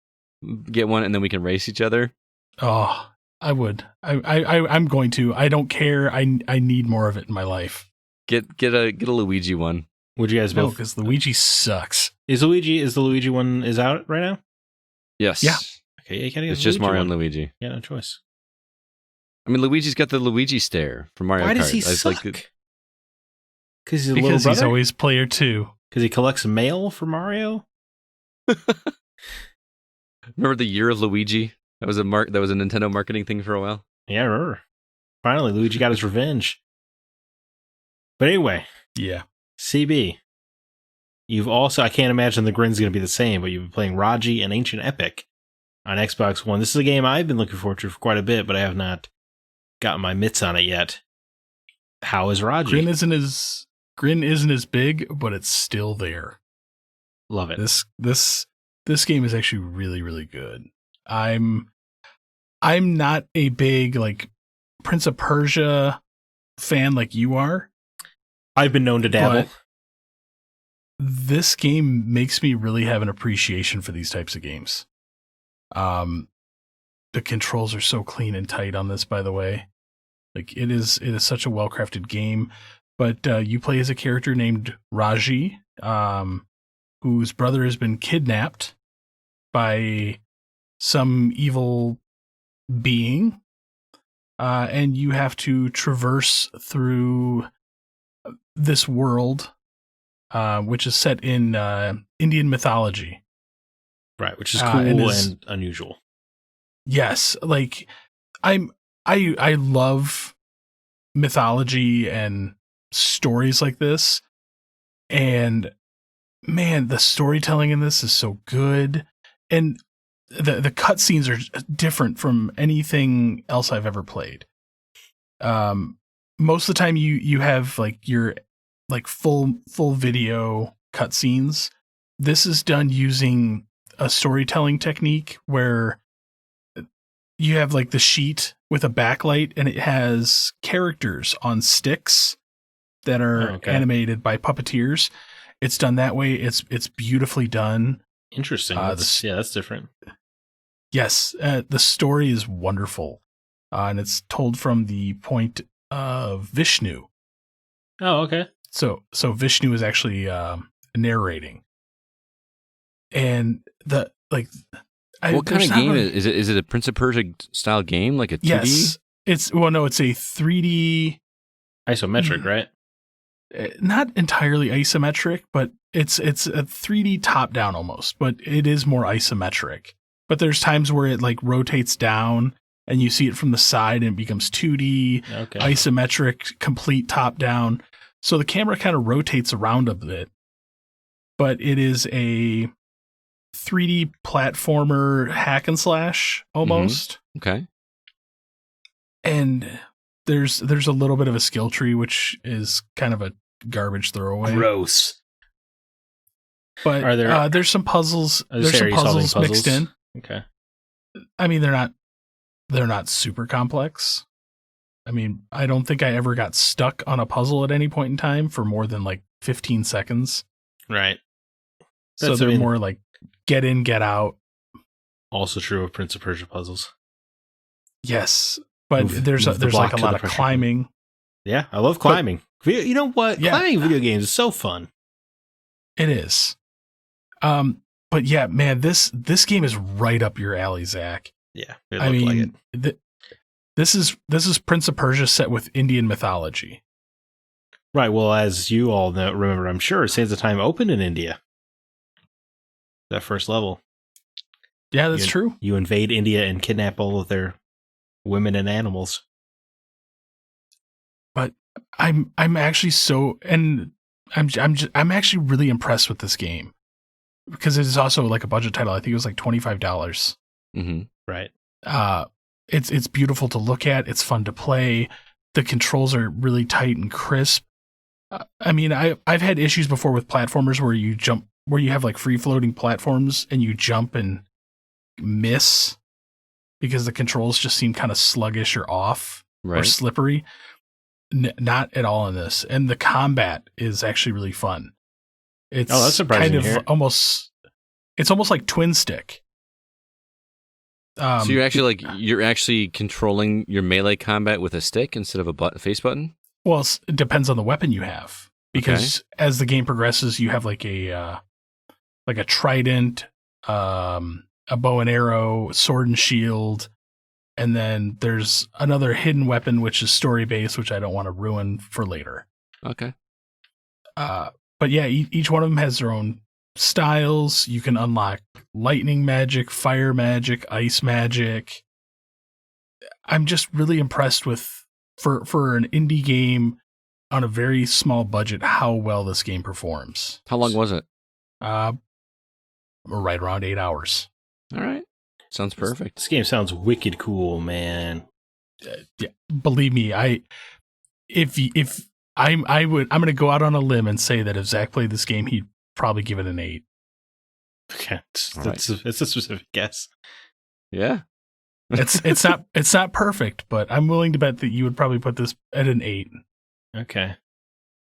Get one, and then we can race each other. Oh, I would. I'm going to. I don't care. I need more of it in my life. Get a Luigi one. Would you guys both? Because Luigi sucks. Is the Luigi one is out right now? Yes. Yeah. Okay, you gotta get it's just Mario and Luigi. Yeah, no choice. I mean, Luigi's got the Luigi stare from Mario Kart. Why does he suck? Because he's always player 2. Because he collects mail for Mario. Remember the year of Luigi? That was a Nintendo marketing thing for a while. Yeah, I remember. Finally, Luigi got his revenge. But anyway, yeah. CB, you've also, I can't imagine the grin's going to be the same, but you've been playing Raji and Ancient Epic on Xbox One. This is a game I've been looking forward to for quite a bit, but I have not gotten my mitts on it yet. How is Raji? Grin isn't as big, but it's still there. Love it. This game is actually really, really good. I'm not a big like Prince of Persia fan like you are. I've been known to dabble. This game makes me really have an appreciation for these types of games. The controls are so clean and tight on this, by the way. Like it is such a well-crafted game. But you play as a character named Raji, whose brother has been kidnapped by some evil being, and you have to traverse through this world, which is set in Indian mythology. Right, which is cool and unusual. Yes, like I love mythology and stories like this, and man, the storytelling in this is so good, and the cutscenes are different from anything else I've ever played. Most of the time you have like your like full video cutscenes. This is done using a storytelling technique where you have like the sheet with a backlight and it has characters on sticks that are animated by puppeteers. It's done that way. It's beautifully done. Interesting. That's different. Yes, the story is wonderful, and it's told from the point of Vishnu. Oh, okay. So Vishnu is actually narrating, and the like. What kind of game is it? Is it a Prince of Persia style game, like a 2D? Yes, it's a 3D isometric, right? Not entirely isometric, but it's a 3D top down almost, but it is more isometric. But there's times where it like rotates down and you see it from the side and it becomes 2D, isometric, complete top down. So the camera kind of rotates around a bit, but it is a 3D platformer hack and slash almost. Mm-hmm. Okay. And there's a little bit of a skill tree, which is kind of a garbage throwaway. Gross. But are there, there's some puzzles. There's some puzzles mixed in. Okay. I mean, they're not super complex. I mean, I don't think I ever got stuck on a puzzle at any point in time for more than like 15 seconds. Right. So they're more like get in, get out. Also true of Prince of Persia puzzles. Yes, but there's like a lot of climbing. Yeah, I love climbing. You know what? Yeah. Climbing video games is so fun. It is. But yeah, man, this game is right up your alley, Zach. Yeah, I mean, like this is Prince of Persia set with Indian mythology. Right. Well, as you all know, remember, I'm sure Sands of Time opened in India. That first level. Yeah, that's true. You invade India and kidnap all of their women and animals. But I'm actually I'm actually really impressed with this game. Because it is also like a budget title. I think it was like $25. Mm-hmm. Right. It's beautiful to look at. It's fun to play. The controls are really tight and crisp. I mean, I've had issues before with platformers where you have like free floating platforms and you jump and miss because the controls just seem kind of sluggish or off or slippery. Not at all in this. And the combat is actually really fun. It's that's surprising. Kind of almost like twin stick. So you're actually controlling your melee combat with a stick instead of a face button? Well, it depends on the weapon you have, because as the game progresses, you have like a trident, a bow and arrow, sword and shield, and then there's another hidden weapon which is story based, which I don't want to ruin for later. Okay. But yeah, each one of them has their own styles. You can unlock lightning magic, fire magic, ice magic. I'm just really impressed with, for an indie game on a very small budget, how well this game performs. How long was it? Right around 8 hours. All right. Sounds perfect. This game sounds wicked cool, man. Yeah, believe me, I'm going to go out on a limb and say that if Zach played this game, he'd probably give it an 8. Okay, it's a specific guess. Yeah, it's not perfect, but I'm willing to bet that you would probably put this at an 8. Okay,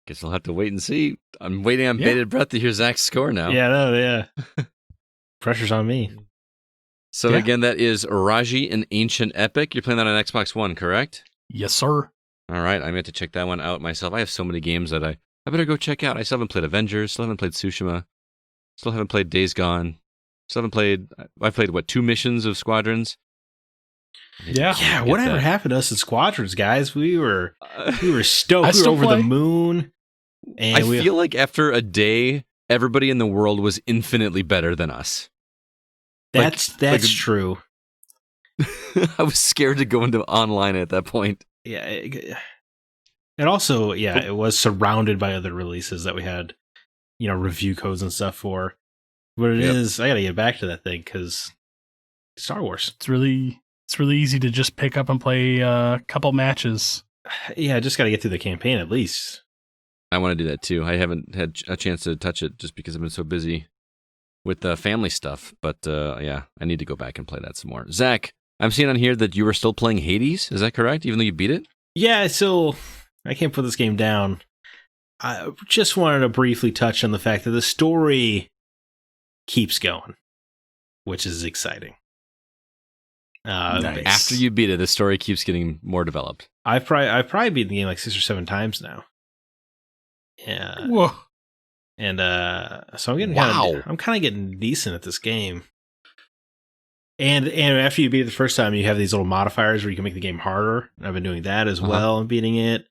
guess I'll have to wait and see. I'm waiting on bated breath to hear Zach's score now. Yeah. Pressure's on me. So again, that is Raji, an Ancient Epic. You're playing that on Xbox One, correct? Yes, sir. All right, I'm going to have to check that one out myself. I have so many games that I better go check out. I still haven't played Avengers, still haven't played Tsushima, still haven't played Days Gone, still haven't played, I played, 2 missions of Squadrons? Yeah, whatever happened to us in Squadrons, guys? We were stoked. We were over the moon. And I feel like after a day, everybody in the world was infinitely better than us. That's true. I was scared to go into online at that point. Yeah. And also, yeah, it was surrounded by other releases that we had, review codes and stuff for. But it is, I got to get back to that thing because Star Wars. It's really easy to just pick up and play a couple matches. Yeah, I just got to get through the campaign at least. I want to do that too. I haven't had a chance to touch it just because I've been so busy with the family stuff. But I need to go back and play that some more. Zach, I'm seeing on here that you were still playing Hades. Is that correct? Even though you beat it? Yeah, I can't put this game down. I just wanted to briefly touch on the fact that the story keeps going, which is exciting. Nice. After you beat it, the story keeps getting more developed. I've probably beaten the game like 6 or 7 times now. Yeah. Whoa. And so I'm getting I'm kind of getting decent at this game. And after you beat it the first time, you have these little modifiers where you can make the game harder. I've been doing that as well and beating it.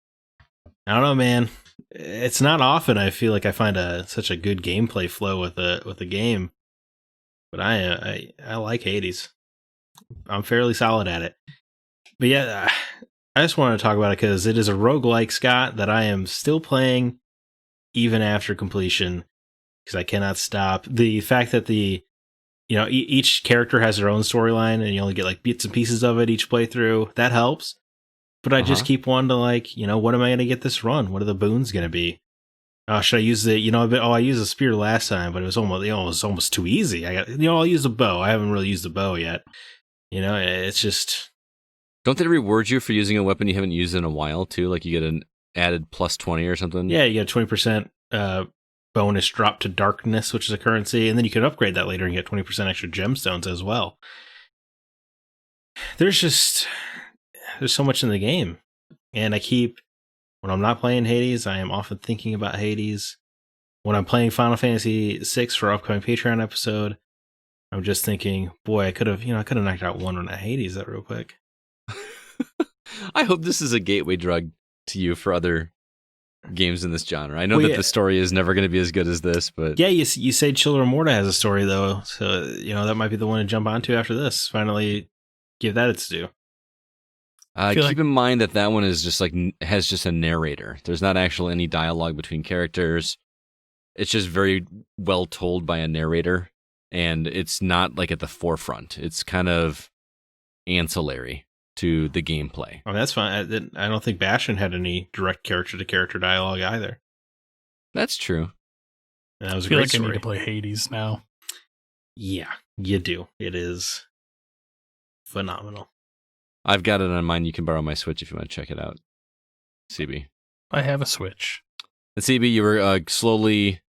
I don't know, man. It's not often I feel like I find such a good gameplay flow with a game. But I like Hades. I'm fairly solid at it. But yeah, I just want to talk about it because it is a roguelike, Scott, that I am still playing even after completion because I cannot stop. The fact that each character has their own storyline and you only get like bits and pieces of it each playthrough, that helps. But I just keep wanting to what am I going to get this run? What are the boons going to be? Should I use I used the spear last time, but it was almost too easy. I'll use the bow. I haven't really used the bow yet. It's just. Don't they reward you for using a weapon you haven't used in a while too? Like you get an added plus 20 or something? Yeah, you get a 20% bonus drop to darkness, which is a currency, and then you can upgrade that later and get 20% extra gemstones as well. There's so much in the game. And when I'm not playing Hades, I am often thinking about Hades. When I'm playing Final Fantasy VI for our upcoming Patreon episode, I'm just thinking, boy, I could have knocked out one run at Hades that real quick. I hope this is a gateway drug to you for other games in this genre. I know that the story is never going to be as good as this, but yeah, you say Children of Morta has a story though, so that might be the one to jump onto after this. Finally, give that its due. Keep in mind that one is just has just a narrator. There's not actually any dialogue between characters. It's just very well told by a narrator, and it's not like at the forefront. It's kind of ancillary to the gameplay. Oh, that's fine. I don't think Bastion had any direct character-to-character dialogue either. That's true. And that was I feel a like great story. I need to play Hades now. Yeah, you do. It is phenomenal. I've got it on mine. You can borrow my Switch if you want to check it out. CB. I have a Switch. And CB, you were slowly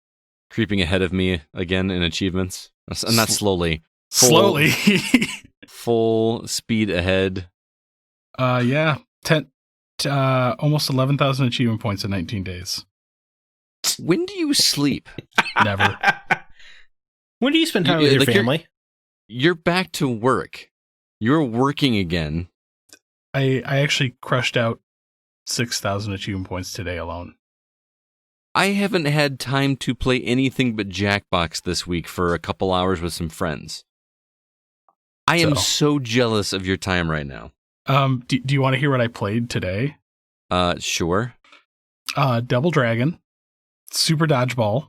creeping ahead of me again in achievements. Not slowly. Slowly. Full speed ahead. Yeah. Almost 11,000 achievement points in 19 days. When do you sleep? Never. When do you spend time with your family? You're back to work. You're working again. I actually crushed out 6,000 achievement points today alone. I haven't had time to play anything but Jackbox this week for a couple hours with some friends. I am so jealous of your time right now. Do you want to hear what I played today? Sure. Double Dragon, Super Dodgeball,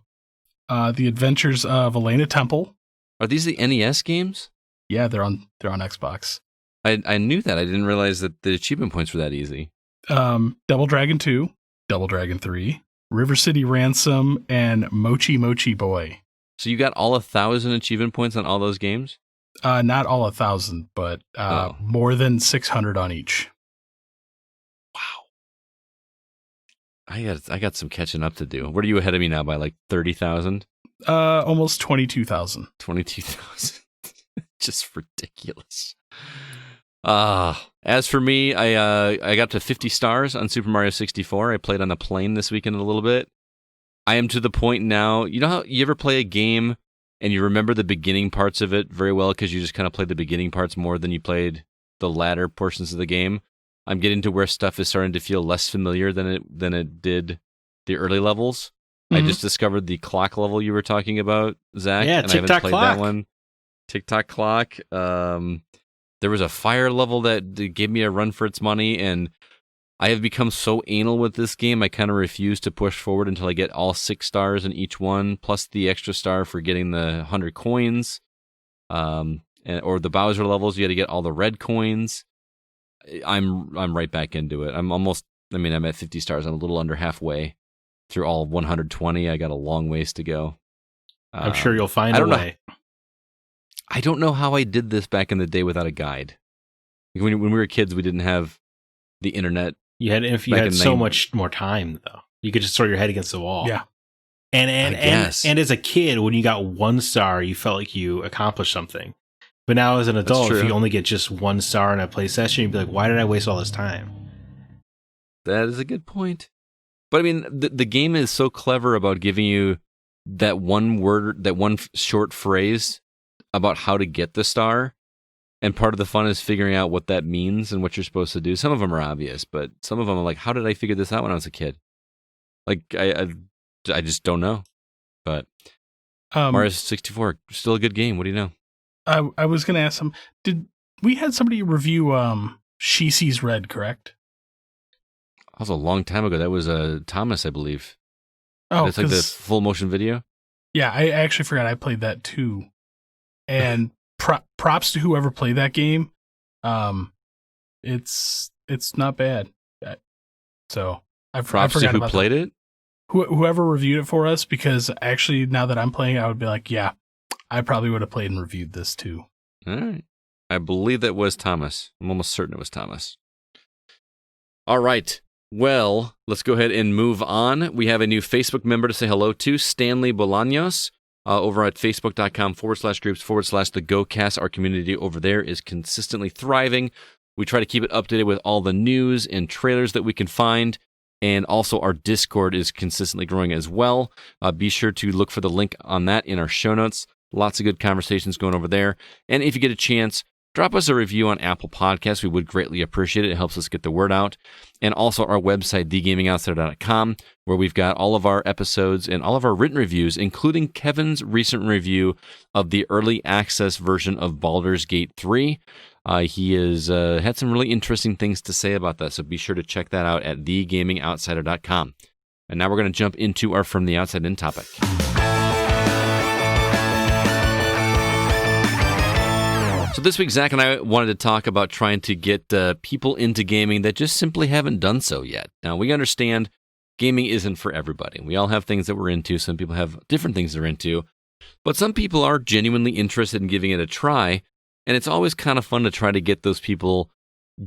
The Adventures of Elena Temple. Are these the NES games? Yeah, they're on Xbox. I knew that. I didn't realize that the achievement points were that easy. Double Dragon 2, Double Dragon 3, River City Ransom, and Mochi Mochi Boy. So you got all 1,000 achievement points on all those games? Not all 1,000, but more than 600 on each. Wow. I got some catching up to do. What are you ahead of me now by like 30,000? Almost 22,000. 22,000. Just ridiculous. As for me, I got to 50 stars on Super Mario 64. I played on the plane this weekend a little bit. I am to the point now. You know how you ever play a game and you remember the beginning parts of it very well because you just kind of played the beginning parts more than you played the latter portions of the game? I'm getting to where stuff is starting to feel less familiar than it did the early levels. Mm-hmm. I just discovered the clock level you were talking about, Zach. Yeah, and I haven't played clock. that one. TikTok clock. There There was a fire level that gave me a run for its money, and I have become so anal with this game, I kind of refuse to push forward until I get all 6 stars in each one, plus the extra star for getting the 100 coins, or the Bowser levels, you got to get all the red coins. I'm right back into it. I'm at 50 stars. I'm a little under halfway through all 120. I got a long ways to go. I'm sure you'll find a way. I don't know how I did this back in the day without a guide. When we were kids, we didn't have the internet. You had so much more time, though. You could just throw your head against the wall. Yeah. And as a kid, when you got 1 star, you felt like you accomplished something. But now as an adult, if you only get just 1 star in a play session, you'd be like, why did I waste all this time? That is a good point. But I mean, the game is so clever about giving you that one word, that one short phrase about how to get the star. And part of the fun is figuring out what that means and what you're supposed to do. Some of them are obvious, but some of them are like, how did I figure this out when I was a kid? Like, I just don't know. But Mario 64, still a good game. What do you know? I was going to ask we had somebody review She Sees Red, correct? That was a long time ago. That was Thomas, I believe. Oh, it's like the full motion video? Yeah, I actually forgot I played that too. And props to whoever played that game. It's not bad. So props to who played it? Whoever reviewed it for us, because actually now that I'm playing, I would be like, yeah, I probably would have played and reviewed this too. All right. I believe that was Thomas. I'm almost certain it was Thomas. All right. Well, let's go ahead and move on. We have a new Facebook member to say hello to, Stanley Bolaños, over at facebook.com/groups/the GoCast. Our community over there is consistently thriving. We try to keep it updated with all the news and trailers that we can find. And also our Discord is consistently growing as well. Be sure to look for the link on that in our show notes. Lots of good conversations going over there. And if you get a chance, drop us a review on Apple Podcasts. We would greatly appreciate it. It helps us get the word out. And also our website, thegamingoutsider.com, where we've got all of our episodes and all of our written reviews, including Kevin's recent review of the early access version of Baldur's Gate 3. He has had some really interesting things to say about that, so be sure to check that out at thegamingoutsider.com. And now we're going to jump into our From the Outside In topic. So this week, Zach and I wanted to talk about trying to get people into gaming that just simply haven't done so yet. Now, we understand gaming isn't for everybody. We all have things that we're into. Some people have different things they're into. But some people are genuinely interested in giving it a try. And it's always kind of fun to try to get those people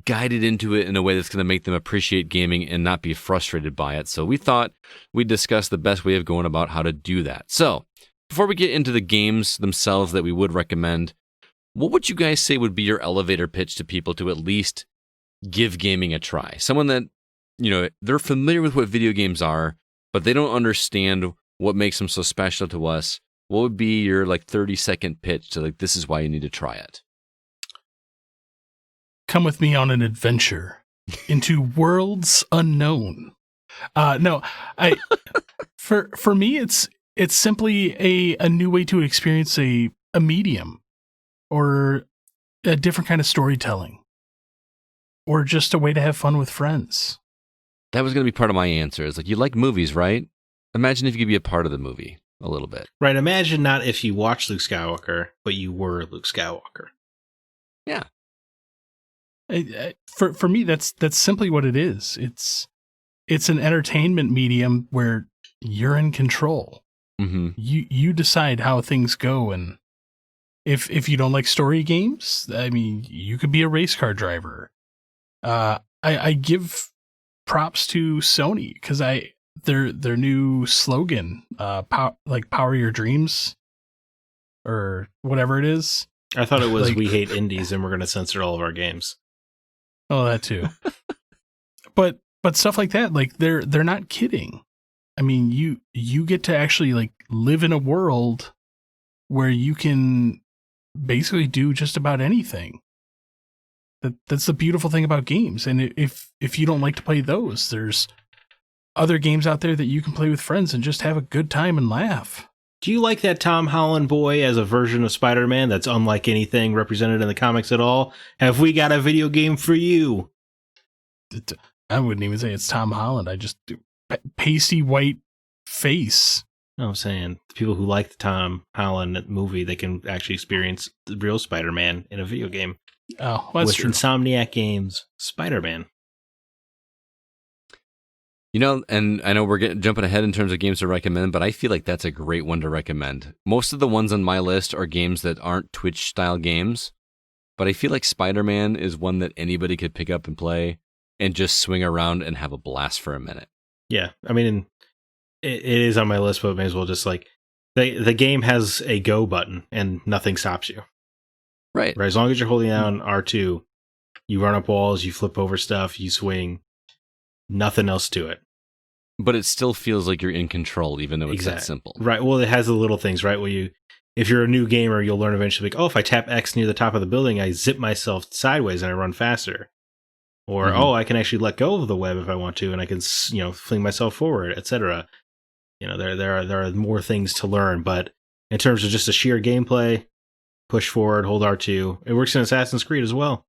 guided into it in a way that's going to make them appreciate gaming and not be frustrated by it. So we thought we'd discuss the best way of going about how to do that. So before we get into the games themselves that we would recommend, what would you guys say would be your elevator pitch to people to at least give gaming a try? Someone that, they're familiar with what video games are, but they don't understand what makes them so special to us. What would be your 30-second pitch to this is why you need to try it? Come with me on an adventure into worlds unknown. For me, it's simply a new way to experience a medium, or a different kind of storytelling, or just a way to have fun with friends. That was going to be part of my answer. It's you like movies, right? Imagine if you could be a part of the movie a little bit. Right. Imagine not if you watched Luke Skywalker, but you were Luke Skywalker. Yeah. For me, that's simply what it is. It's an entertainment medium where you're in control. Mm-hmm. You decide how things go, and if you don't like story games, I mean, you could be a race car driver. I give props to Sony because their new slogan, power your dreams, or whatever it is. I thought it was we hate indies and we're going to censor all of our games. Oh, that too. but stuff like that, they're not kidding. I mean, you get to actually live in a world where you can basically do just about anything. That's the beautiful thing about games. And if you don't like to play those, there's other games out there that you can play with friends and just have a good time and laugh. Do you like that Tom Holland boy as a version of Spider-Man that's unlike anything represented in the comics at all? Have we got a video game for you? I wouldn't even say it's Tom Holland. I just pasty white face. No, I'm saying the people who like the Tom Holland movie, they can actually experience the real Spider-Man in a video game. Oh, that's with true. Insomniac Games Spider-Man. You know, and I know we're jumping ahead in terms of games to recommend, but I feel like that's a great one to recommend. Most of the ones on my list are games that aren't Twitch-style games, but I feel like Spider-Man is one that anybody could pick up and play and just swing around and have a blast for a minute. Yeah, I mean, it is on my list, but may as well just like... The game has a go button, and nothing stops you. Right. As long as you're holding down R2, you run up walls, you flip over stuff, you swing... Nothing else to it. But it still feels like you're in control, even though it's that simple. Right. Well, it has the little things, right? Where if you're a new gamer, you'll learn eventually, like, oh, if I tap X near the top of the building, I zip myself sideways and I run faster. Or, oh, I can actually let go of the web if I want to, and I can, fling myself forward, etc. There are more things to learn, but in terms of just a sheer gameplay, push forward, hold R2. It works in Assassin's Creed as well.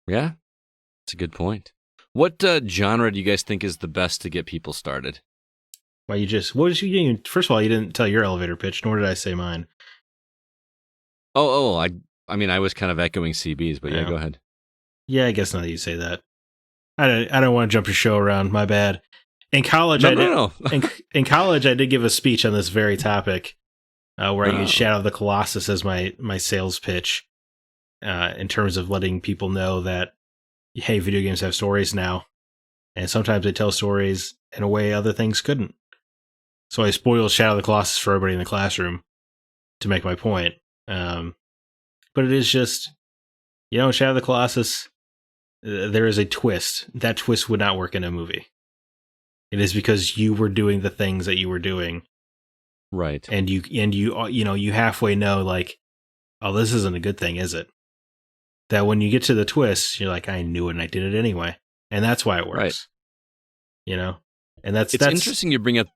Yeah, that's a good point. What genre do you guys think is the best to get people started? First of all, you didn't tell your elevator pitch, nor did I say mine. I mean, I was kind of echoing CB's, but yeah, go ahead. Yeah, I guess now that you say that. I don't want to jump your show around, my bad. In college, No. in college, I did give a speech on this very topic, where I used Shadow of the Colossus as my sales pitch, in terms of letting people know that, hey, video games have stories now, and sometimes they tell stories in a way other things couldn't. So I spoiled Shadow of the Colossus for everybody in the classroom to make my point. But it is just, Shadow of the Colossus, there is a twist. That twist would not work in a movie. It is because you were doing the things that you were doing. Right. And you halfway know, like, oh, this isn't a good thing, is it? That when you get to the twist, you're like, I knew it and I did it anyway. And that's why it works. Right. And that's interesting you bring up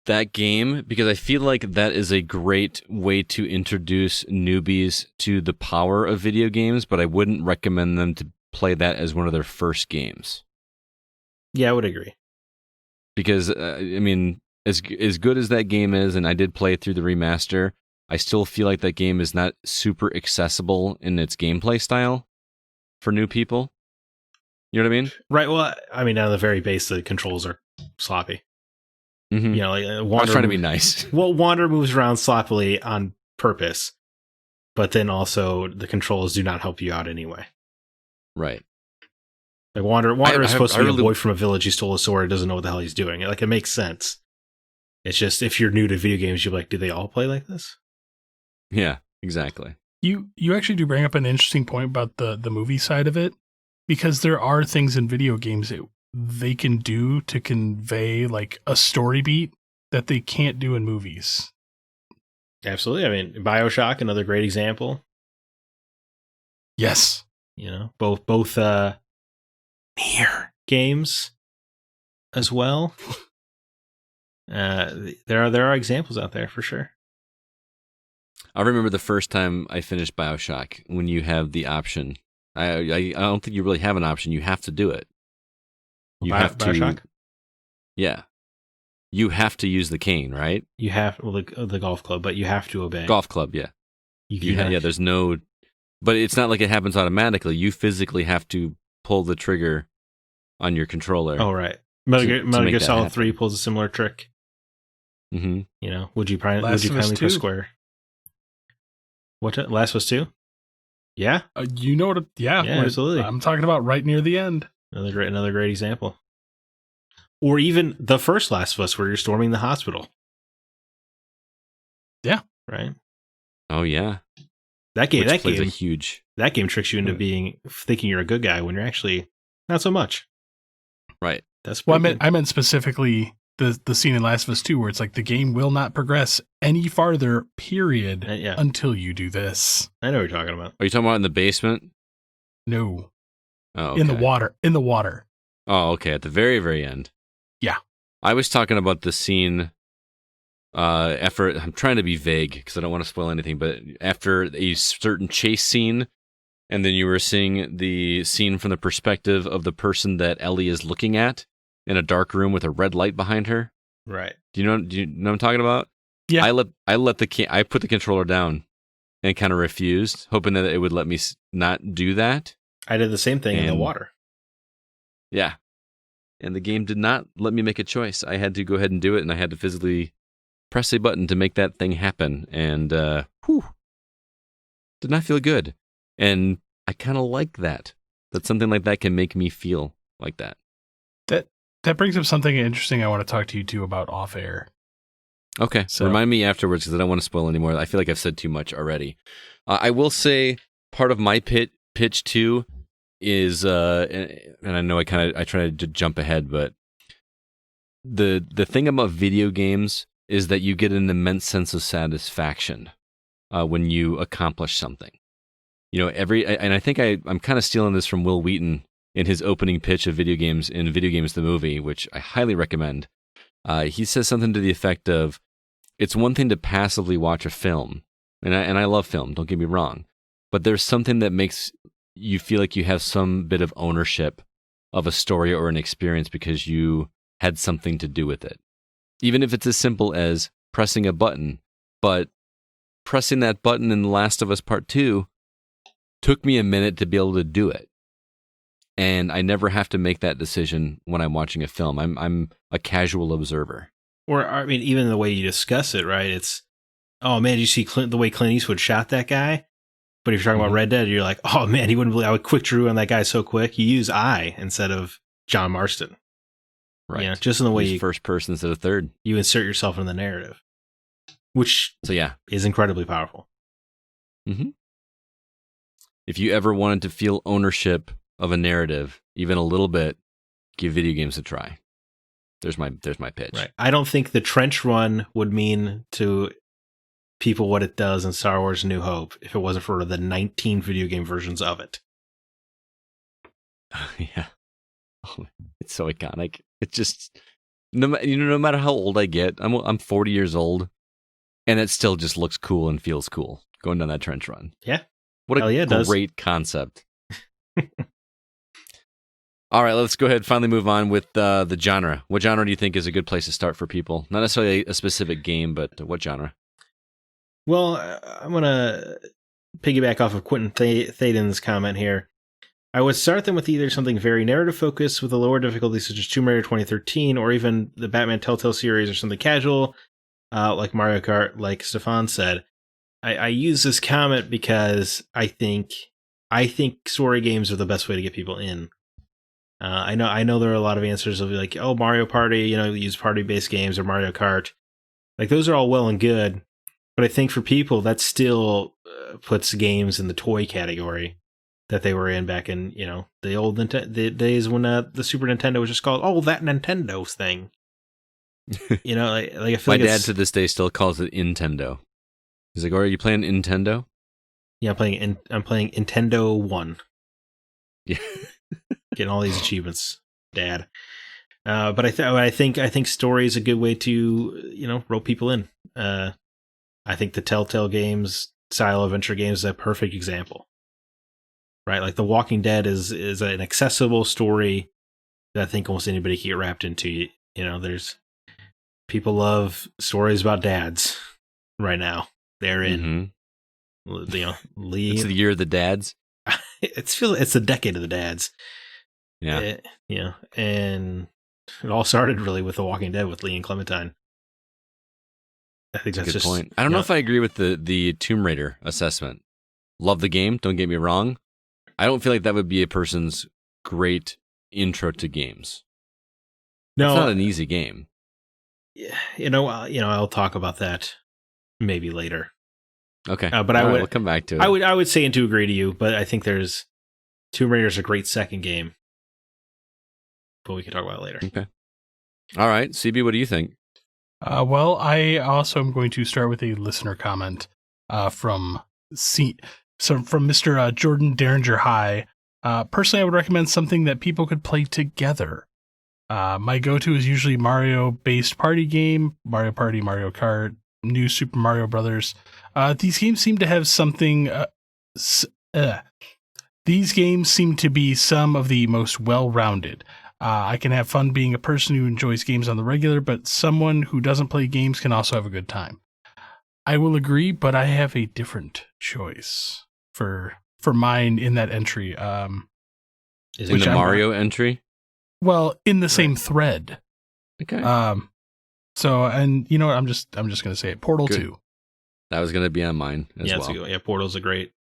that game, because I feel like that is a great way to introduce newbies to the power of video games, but I wouldn't recommend them to play that as one of their first games. Yeah, I would agree. Because, I mean, as good as that game is, and I did play through the remaster, I still feel like that game is not super accessible in its gameplay style for new people. You know what I mean? Right. Well, I mean, on the very base, the controls are sloppy. Mm-hmm. I was trying to be nice. Well, Wander moves around sloppily on purpose, but then also the controls do not help you out anyway. Right. Like Wander is supposed to be a boy from a village who stole a sword, doesn't know what the hell he's doing. Like, it makes sense. It's just, if you're new to video games, you're like, do they all play like this? Yeah, exactly. You actually do bring up an interesting point about the movie side of it, because there are things in video games that they can do to convey like a story beat that they can't do in movies. Absolutely. I mean, BioShock, another great example. Yes. Both Nier games as well. There are examples out there for sure. I remember the first time I finished BioShock, when you have the option. I don't think you really have an option. You have to do it. BioShock? Yeah. You have to use the cane, right? You have, the golf club, but you have to obey. Golf club, yeah. There's no... But it's not like it happens automatically. You physically have to pull the trigger on your controller. Oh, right. Metal Gear Solid 3 pulls a similar trick. Mm-hmm. Would you kindly press square? What? Last of Us 2? Yeah. Yeah, absolutely. I'm talking about right near the end. Another great example. Or even the first Last of Us, where you're storming the hospital. Yeah. Right. Oh yeah. That game tricks you into thinking you're a good guy when you're actually not so much. Right. That's I meant specifically the scene in Last of Us 2 where it's like the game will not progress any farther, period, until you do this. I know what you're talking about. Are you talking about in the basement? No. Oh, okay. In the water. Oh, okay. At the very, very end. Yeah. I was talking about the scene after, I'm trying to be vague because I don't want to spoil anything, but after a certain chase scene, and then you were seeing the scene from the perspective of the person that Ellie is looking at in a dark room with a red light behind her. Right. Do you know what I'm talking about? Yeah. I put the controller down and kind of refused, hoping that it would let me not do that. I did the same thing in the water. Yeah. And the game did not let me make a choice. I had to go ahead and do it, and I had to physically press a button to make that thing happen. And, did not feel good. And I kind of like that something like that can make me feel like that. That brings up something interesting I want to talk to you two about off air. Okay, so remind me afterwards because I don't want to spoil anymore. I feel like I've said too much already. I will say part of my pitch too is, and I know I try to jump ahead, but the thing about video games is that you get an immense sense of satisfaction when you accomplish something. You know, and I think I'm kind of stealing this from Will Wheaton in his opening pitch of Video Games the Movie, which I highly recommend. He says something to the effect of, it's one thing to passively watch a film, and I love film, don't get me wrong, but there's something that makes you feel like you have some bit of ownership of a story or an experience because you had something to do with it. Even if it's as simple as pressing a button, but pressing that button in The Last of Us Part 2 took me a minute to be able to do it. And I never have to make that decision when I'm watching a film. I'm a casual observer. Or, I mean, even the way you discuss it, right? It's, oh man, did you see the way Clint Eastwood shot that guy? But if you're talking about Red Dead, you're like, oh man, he wouldn't believe I would quick drew on that guy so quick. You use I instead of John Marston. Right. Yeah, just in the way you first person instead of third. You insert yourself in the narrative, which is incredibly powerful. Mm-hmm. If you ever wanted to feel ownership of a narrative, even a little bit, give video games a try. There's my pitch. Right. I don't think the trench run would mean to people what it does in Star Wars New Hope if it wasn't for the 19 video game versions of it. Yeah. Oh, it's so iconic. It's just no matter how old I get, I'm 40 years old, and it still just looks cool and feels cool going down that trench run. Yeah. What a great concept. All right, let's go ahead and finally move on with the genre. What genre do you think is a good place to start for people? Not necessarily a specific game, but what genre? Well, I'm going to piggyback off of Quentin Thaden's comment here. I would start them with either something very narrative-focused with a lower difficulty, such as Tomb Raider 2013, or even the Batman Telltale series, or something casual, like Mario Kart, like Stefan said. I use this comment because I think story games are the best way to get people in. I know there are a lot of answers of like, oh, Mario Party, use party-based games, or Mario Kart. Like, those are all well and good, but I think for people, that still puts games in the toy category that they were in back in, the old the days when the Super Nintendo was just called, oh, that Nintendo thing. I feel My dad to this day still calls it Nintendo. He's like, "Oh, are you playing Nintendo?" Yeah, I'm playing Nintendo 1. Yeah. Getting all these achievements, Dad. But I think story is a good way to, rope people in. I think the Telltale games, style adventure games, is a perfect example. Right? Like The Walking Dead is an accessible story that I think almost anybody can get wrapped into. There's people love stories about dads right now. They're in. Lee. It's the year of the dads. It's the decade of the dads. Yeah. And it all started really with The Walking Dead with Lee and Clementine. I think that's a good just point. I don't know if I agree with the Tomb Raider assessment. Love the game, don't get me wrong. I don't feel like that would be a person's great intro to games. No, it's not an easy game. I'll talk about that maybe later. Okay, but we'll come back to it. I would say and to agree to you, but I think Tomb Raider is a great second game. But we can talk about it later. Okay. All right, CB, what do you think? Well, I also am going to start with a listener comment from Mr. Jordan Derringer High. Personally, I would recommend something that people could play together. My go-to is usually Mario-based party game, Mario Party, Mario Kart, New Super Mario Brothers. These games seem to have something. These games seem to be some of the most well-rounded. I can have fun being a person who enjoys games on the regular, but someone who doesn't play games can also have a good time. I will agree, but I have a different choice for mine in that entry. Is it the Mario entry? Well, in the same thread. Okay. So, and you know what? I'm just going to say it. Portal Good. 2. That was going to be on mine as well. Yeah, Portal's a great.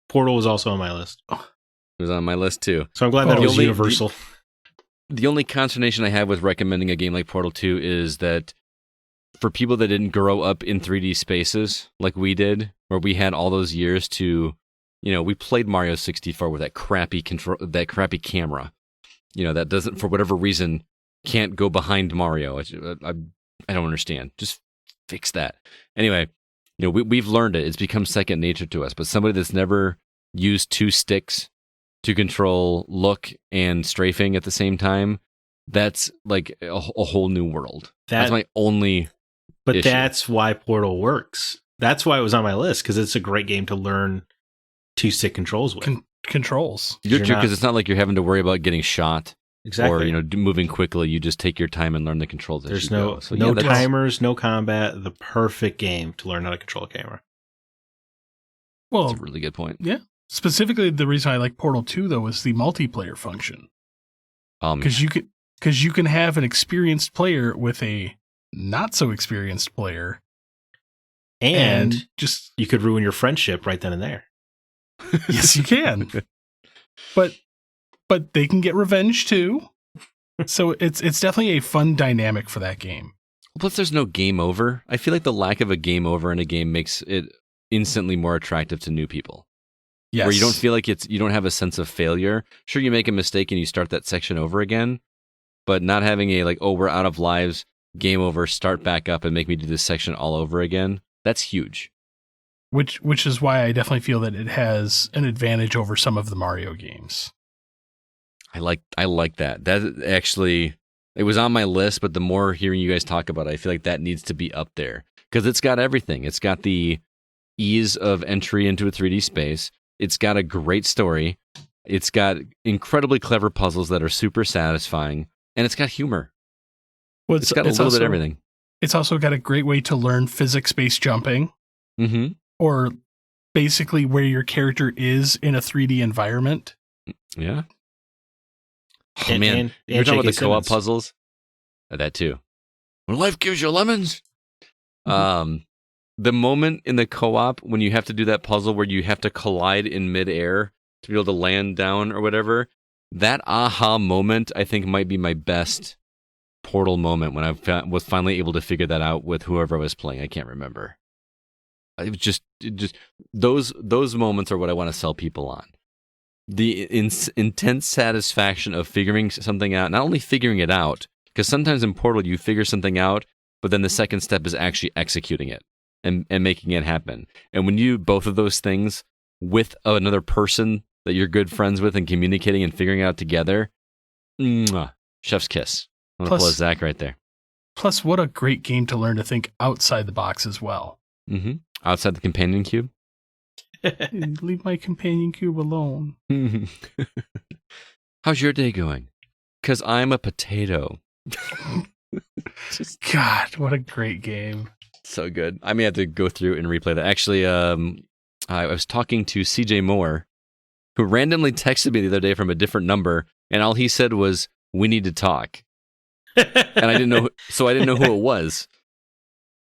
Portal was also on my list. It was on my list too. So I'm glad that it was universal. The only consternation I have with recommending a game like Portal 2 is that for people that didn't grow up in 3D spaces like we did, where we had all those years to, we played Mario 64 with that crappy camera, that doesn't, for whatever reason, can't go behind Mario. I don't understand. Just fix that. Anyway, we've learned it. It's become second nature to us. But somebody that's never used two sticks to control look and strafing at the same time, that's like a whole new world. That's my only issue. That's why Portal works. That's why it was on my list, because it's a great game to learn two-stick controls with. Controls. You're true, because it's not like you're having to worry about getting shot. Exactly. Or moving quickly. You just take your time and learn the controls. There's no timers, no combat. The perfect game to learn how to control a camera. Well, that's a really good point. Yeah. Specifically, the reason I like Portal 2 though is the multiplayer function. Because you can have an experienced player with a not so experienced player, and just you could ruin your friendship right then and there. Yes, you can. But they can get revenge too. So it's definitely a fun dynamic for that game. Plus, there's no game over. I feel like the lack of a game over in a game makes it instantly more attractive to new people. Yes. Where you don't feel like you don't have a sense of failure. Sure, you make a mistake and you start that section over again, but not having we're out of lives, game over, start back up and make me do this section all over again. That's huge. Which is why I definitely feel that it has an advantage over some of the Mario games. I like that. That actually, it was on my list, but the more hearing you guys talk about it, I feel like that needs to be up there because it's got everything. It's got the ease of entry into a 3D space. It's got a great story. It's got incredibly clever puzzles that are super satisfying, and it's got humor. Well, it's got a little bit of everything. It's also got a great way to learn physics-based jumping, or basically where your character is in a 3D environment. Yeah. Oh, man. You're talking about the co-op puzzles? That too. When life gives you lemons. The moment in the co-op when you have to do that puzzle where you have to collide in midair to be able to land down or whatever, that aha moment, I think, might be my best Portal moment when I was finally able to figure that out with whoever I was playing. I can't remember. It was just those moments are what I want to sell people on. The intense satisfaction of figuring something out, not only figuring it out, because sometimes in Portal you figure something out, but then the second step is actually executing it and making it happen. And when you do both of those things with another person that you're good friends with and communicating and figuring it out together, chef's kiss. I'm going to pull a Zach right there. Plus, what a great game to learn to think outside the box as well. Mm-hmm. Outside the companion cube? Leave my companion cube alone. How's your day going? Because I'm a potato. God, what a great game. So good. I may have to go through and replay that. Actually, I was talking to CJ Moore, who randomly texted me the other day from a different number, and all he said was, "We need to talk." And I didn't know who it was.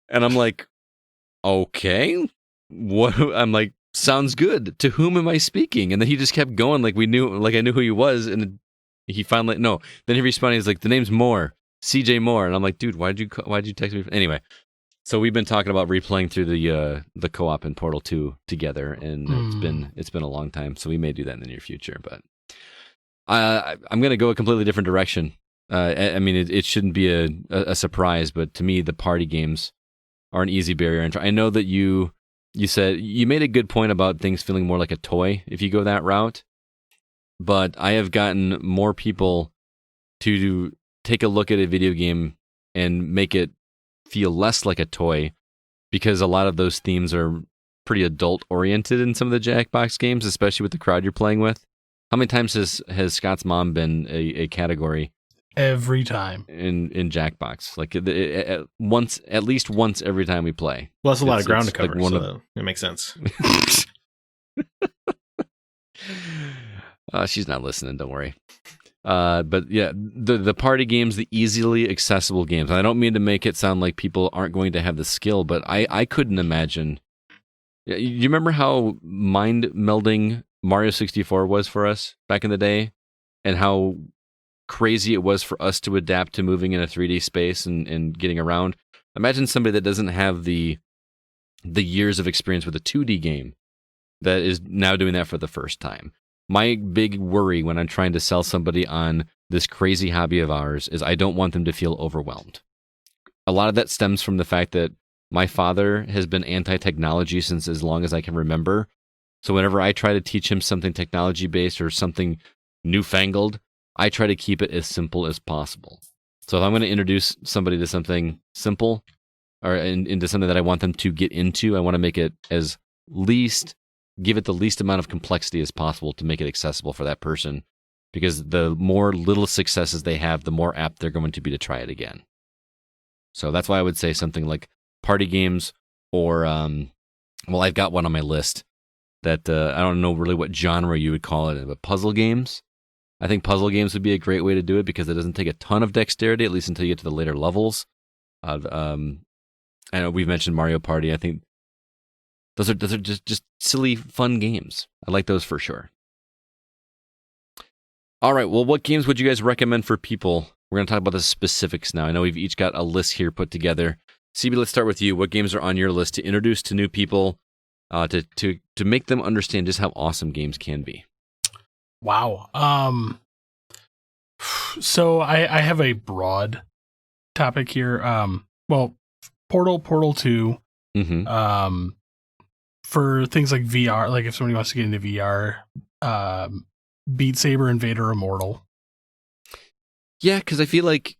And I'm like, okay. What? I'm like, sounds good. To whom am I speaking? And then he just kept going like I knew who he was. And he finally, no. Then he responded, he's like, the name's Moore, CJ Moore. And I'm like, dude, why'd you text me? Anyway, so we've been talking about replaying through the co-op in Portal 2 together. And it's been a long time. So we may do that in the near future. But I'm going to go a completely different direction. I mean, it shouldn't be a surprise, but to me, the party games are an easy barrier entry. I know that you said you made a good point about things feeling more like a toy if you go that route, but I have gotten more people to take a look at a video game and make it feel less like a toy, because a lot of those themes are pretty adult oriented in some of the Jackbox games, especially with the crowd you're playing with. How many times has Scott's mom been a category? Every time in Jackbox, like at least once every time we play. Well, that's a lot of ground to cover, like so it makes sense. She's not listening, don't worry. But yeah, the party games, the easily accessible games. And I don't mean to make it sound like people aren't going to have the skill, but I couldn't imagine. You remember how mind-melding Mario 64 was for us back in the day? And how crazy it was for us to adapt to moving in a 3D space and getting around. Imagine somebody that doesn't have the years of experience with a 2D game that is now doing that for the first time. My big worry when I'm trying to sell somebody on this crazy hobby of ours is I don't want them to feel overwhelmed. A lot of that stems from the fact that my father has been anti-technology since as long as I can remember. So whenever I try to teach him something technology-based or something newfangled, I try to keep it as simple as possible. So if I'm going to introduce somebody to something simple or into something that I want them to get into, I want to make it give it the least amount of complexity as possible to make it accessible for that person. Because the more little successes they have, the more apt they're going to be to try it again. So that's why I would say something like party games or, well, I've got one on my list that I don't know really what genre you would call it, but puzzle games. I think puzzle games would be a great way to do it because it doesn't take a ton of dexterity, at least until you get to the later levels. I know we've mentioned Mario Party. I think those are just silly, fun games. I like those for sure. All right, well, what games would you guys recommend for people? We're going to talk about the specifics now. I know we've each got a list here put together. CB, let's start with you. What games are on your list to introduce to new people, to make them understand just how awesome games can be? Wow. So I have a broad topic here. Well, Portal 2. Mm-hmm. For things like VR, like if somebody wants to get into VR, Beat Saber and Vader Immortal. Yeah, because I feel like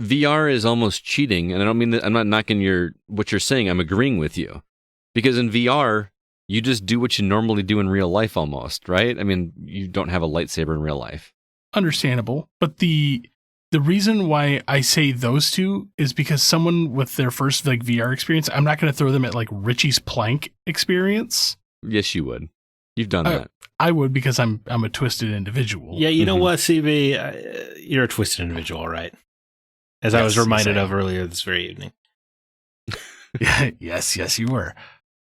VR is almost cheating, and I don't mean that. I'm not knocking what you're saying. I'm agreeing with you, because in VR, you just do what you normally do in real life, almost, right? I mean, you don't have a lightsaber in real life. Understandable, but the reason why I say those two is because someone with their first like VR experience, I'm not going to throw them at like Richie's Plank experience. Yes, you would. You've done that. I would, because I'm a twisted individual. Yeah, you know what, CB? You're a twisted individual, all right? As I was reminded of earlier this very evening. Yes, you were.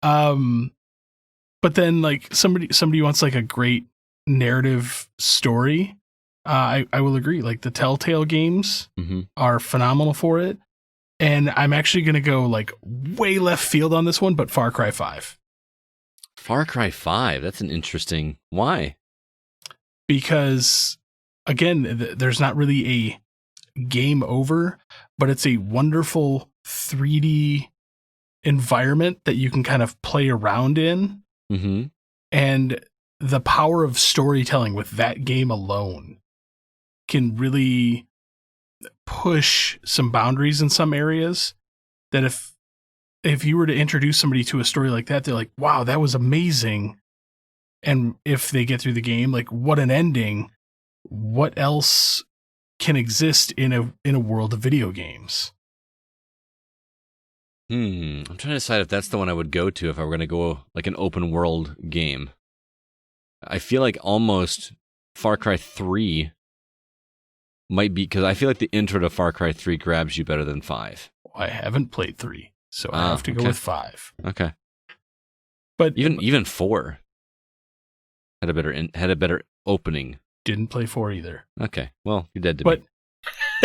But then like somebody wants like a great narrative story. I will agree. Like the Telltale games are phenomenal for it. And I'm actually going to go like way left field on this one, but Far Cry 5. Far Cry 5, that's an interesting... Why? Because, again, there's not really a game over, but it's a wonderful 3D environment that you can kind of play around in. Mm-hmm. And the power of storytelling with that game alone can really push some boundaries in some areas that if you were to introduce somebody to a story like that, they're like, wow, that was amazing. And if they get through the game, like, what an ending. What else can exist in a world of video games? I'm trying to decide if that's the one I would go to if I were going to go like an open world game. I feel like almost Far Cry 3 might be, because I feel like the intro to Far Cry 3 grabs you better than 5. I haven't played 3, so I have to go with 5. Okay. But even 4 had a better opening. Didn't play 4 either. Okay. Well, you're dead to me.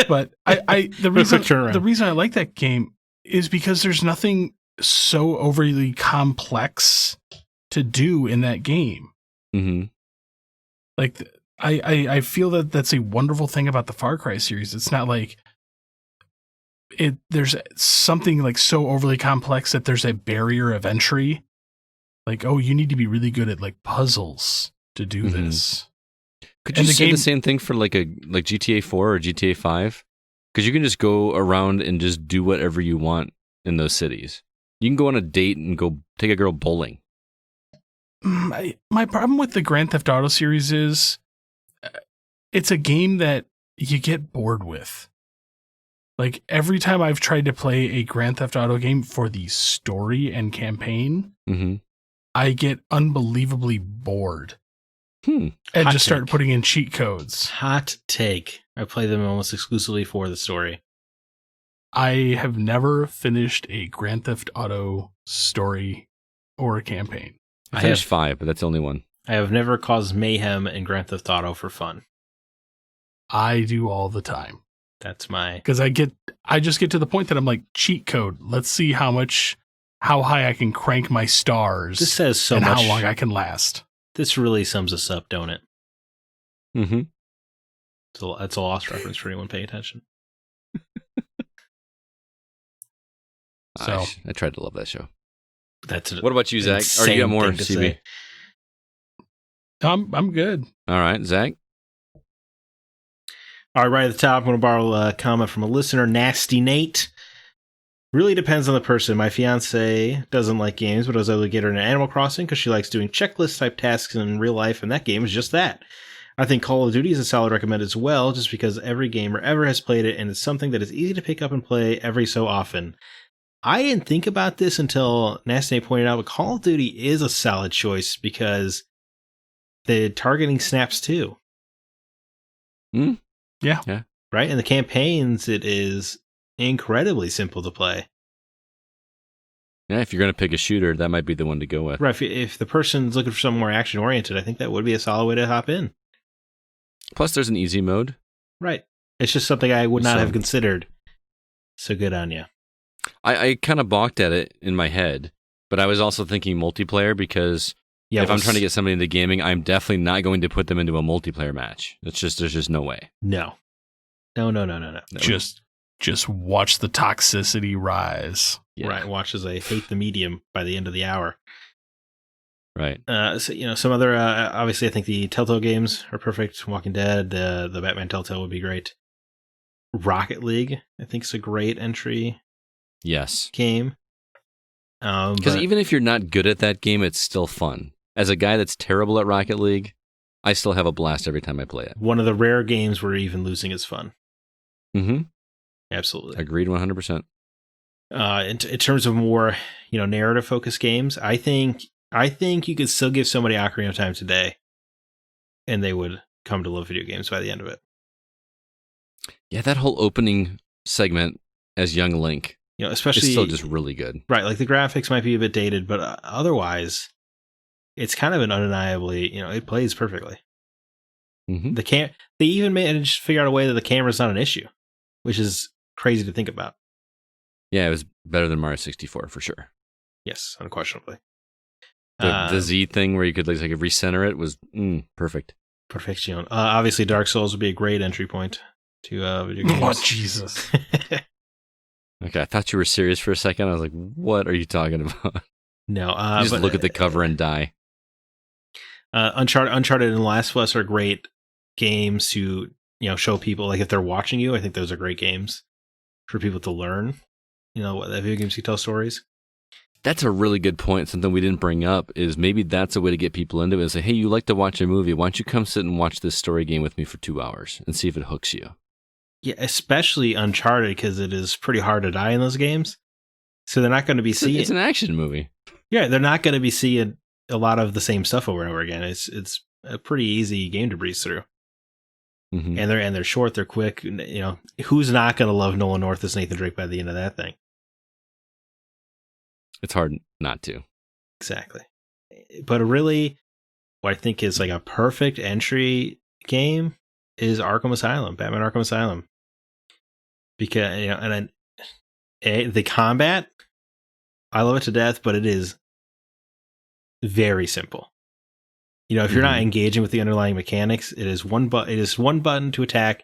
But the reason I like that game is because there's nothing so overly complex to do in that game. Mm-hmm. Like, I feel that that's a wonderful thing about the Far Cry series. It's not like there's something like so overly complex that there's a barrier of entry. Like, oh, you need to be really good at like puzzles to do this. Could you say the same thing for like GTA 4 or GTA 5? Because you can just go around and just do whatever you want in those cities. You can go on a date and go take a girl bowling. My problem with the Grand Theft Auto series is it's a game that you get bored with. Like, every time I've tried to play a Grand Theft Auto game for the story and campaign, I get unbelievably bored. And just start putting in cheat codes. Hot take. I play them almost exclusively for the story. I have never finished a Grand Theft Auto story or a campaign. I finished 5, but that's the only one. I have never caused mayhem in Grand Theft Auto for fun. I do all the time. That's my... Because I just get to the point that I'm like, cheat code. Let's see how high I can crank my stars. This says so and much. how long I can last. This really sums us up, don't it? Mm-hmm. So that's a lost reference for anyone paying attention. I tried to love that show. What about you, Zach? Or you got more, CB? I'm good. All right, Zach. All right, at the top, I'm going to borrow a comment from a listener, Nasty Nate. Really depends on the person. My fiance doesn't like games, but I was able to get her into Animal Crossing because she likes doing checklist type tasks in real life, and that game is just that. I think Call of Duty is a solid recommend as well, just because every gamer ever has played it, and it's something that is easy to pick up and play every so often. I didn't think about this until Nasty Nate pointed out, but Call of Duty is a solid choice because the targeting snaps too. Yeah. Right? In the campaigns, it is incredibly simple to play. Yeah, if you're going to pick a shooter, that might be the one to go with. Right. If the person's looking for something more action-oriented, I think that would be a solid way to hop in. Plus, there's an easy mode. Right. It's just something I would not have considered. So good on you. I kind of balked at it in my head, but I was also thinking multiplayer because if I'm trying to get somebody into gaming, I'm definitely not going to put them into a multiplayer match. There's just no way. No. Just watch the toxicity rise. Yeah. Right. Watch as I hate the medium by the end of the hour. Right. So, some other, obviously I think the Telltale games are perfect. Walking Dead, the Batman Telltale would be great. Rocket League, I think is a great entry. Yes. Game. Because even if you're not good at that game, it's still fun. As a guy that's terrible at Rocket League, I still have a blast every time I play it. One of the rare games where even losing is fun. Mm-hmm. Absolutely. Agreed 100%. In terms of more, narrative-focused games, I think you could still give somebody Ocarina of Time today, and they would come to love video games by the end of it. Yeah, that whole opening segment as young Link, especially, is still just really good. Right, like the graphics might be a bit dated, but otherwise, it's kind of an undeniably, it plays perfectly. Mm-hmm. They even managed to figure out a way that the camera's not an issue, which is crazy to think about. Yeah, it was better than Mario 64 for sure. Yes, unquestionably. The Z thing where you could recenter it was perfect. Perfection. Obviously, Dark Souls would be a great entry point to video games. Oh, Jesus. Okay, I thought you were serious for a second. I was like, what are you talking about? No. You just look at the cover and die. Uncharted and Last of Us are great games to show people, like if they're watching you. I think those are great games for people to learn. What video games can tell stories. That's a really good point. Something we didn't bring up is maybe that's a way to get people into it. And say, hey, you like to watch a movie. Why don't you come sit and watch this story game with me for 2 hours and see if it hooks you? Yeah, especially Uncharted, because it is pretty hard to die in those games. So they're not going to be seeing... It's an action movie. Yeah, they're not going to be seeing a lot of the same stuff over and over again. It's a pretty easy game to breeze through. Mm-hmm. And they're short, they're quick. Who's not going to love Nolan North as Nathan Drake by the end of that thing? It's hard not to. Exactly. But really, what I think is like a perfect entry game is Arkham Asylum, Batman Arkham Asylum. Because, and then the combat, I love it to death, but it is very simple. If you're not engaging with the underlying mechanics, it is one button to attack,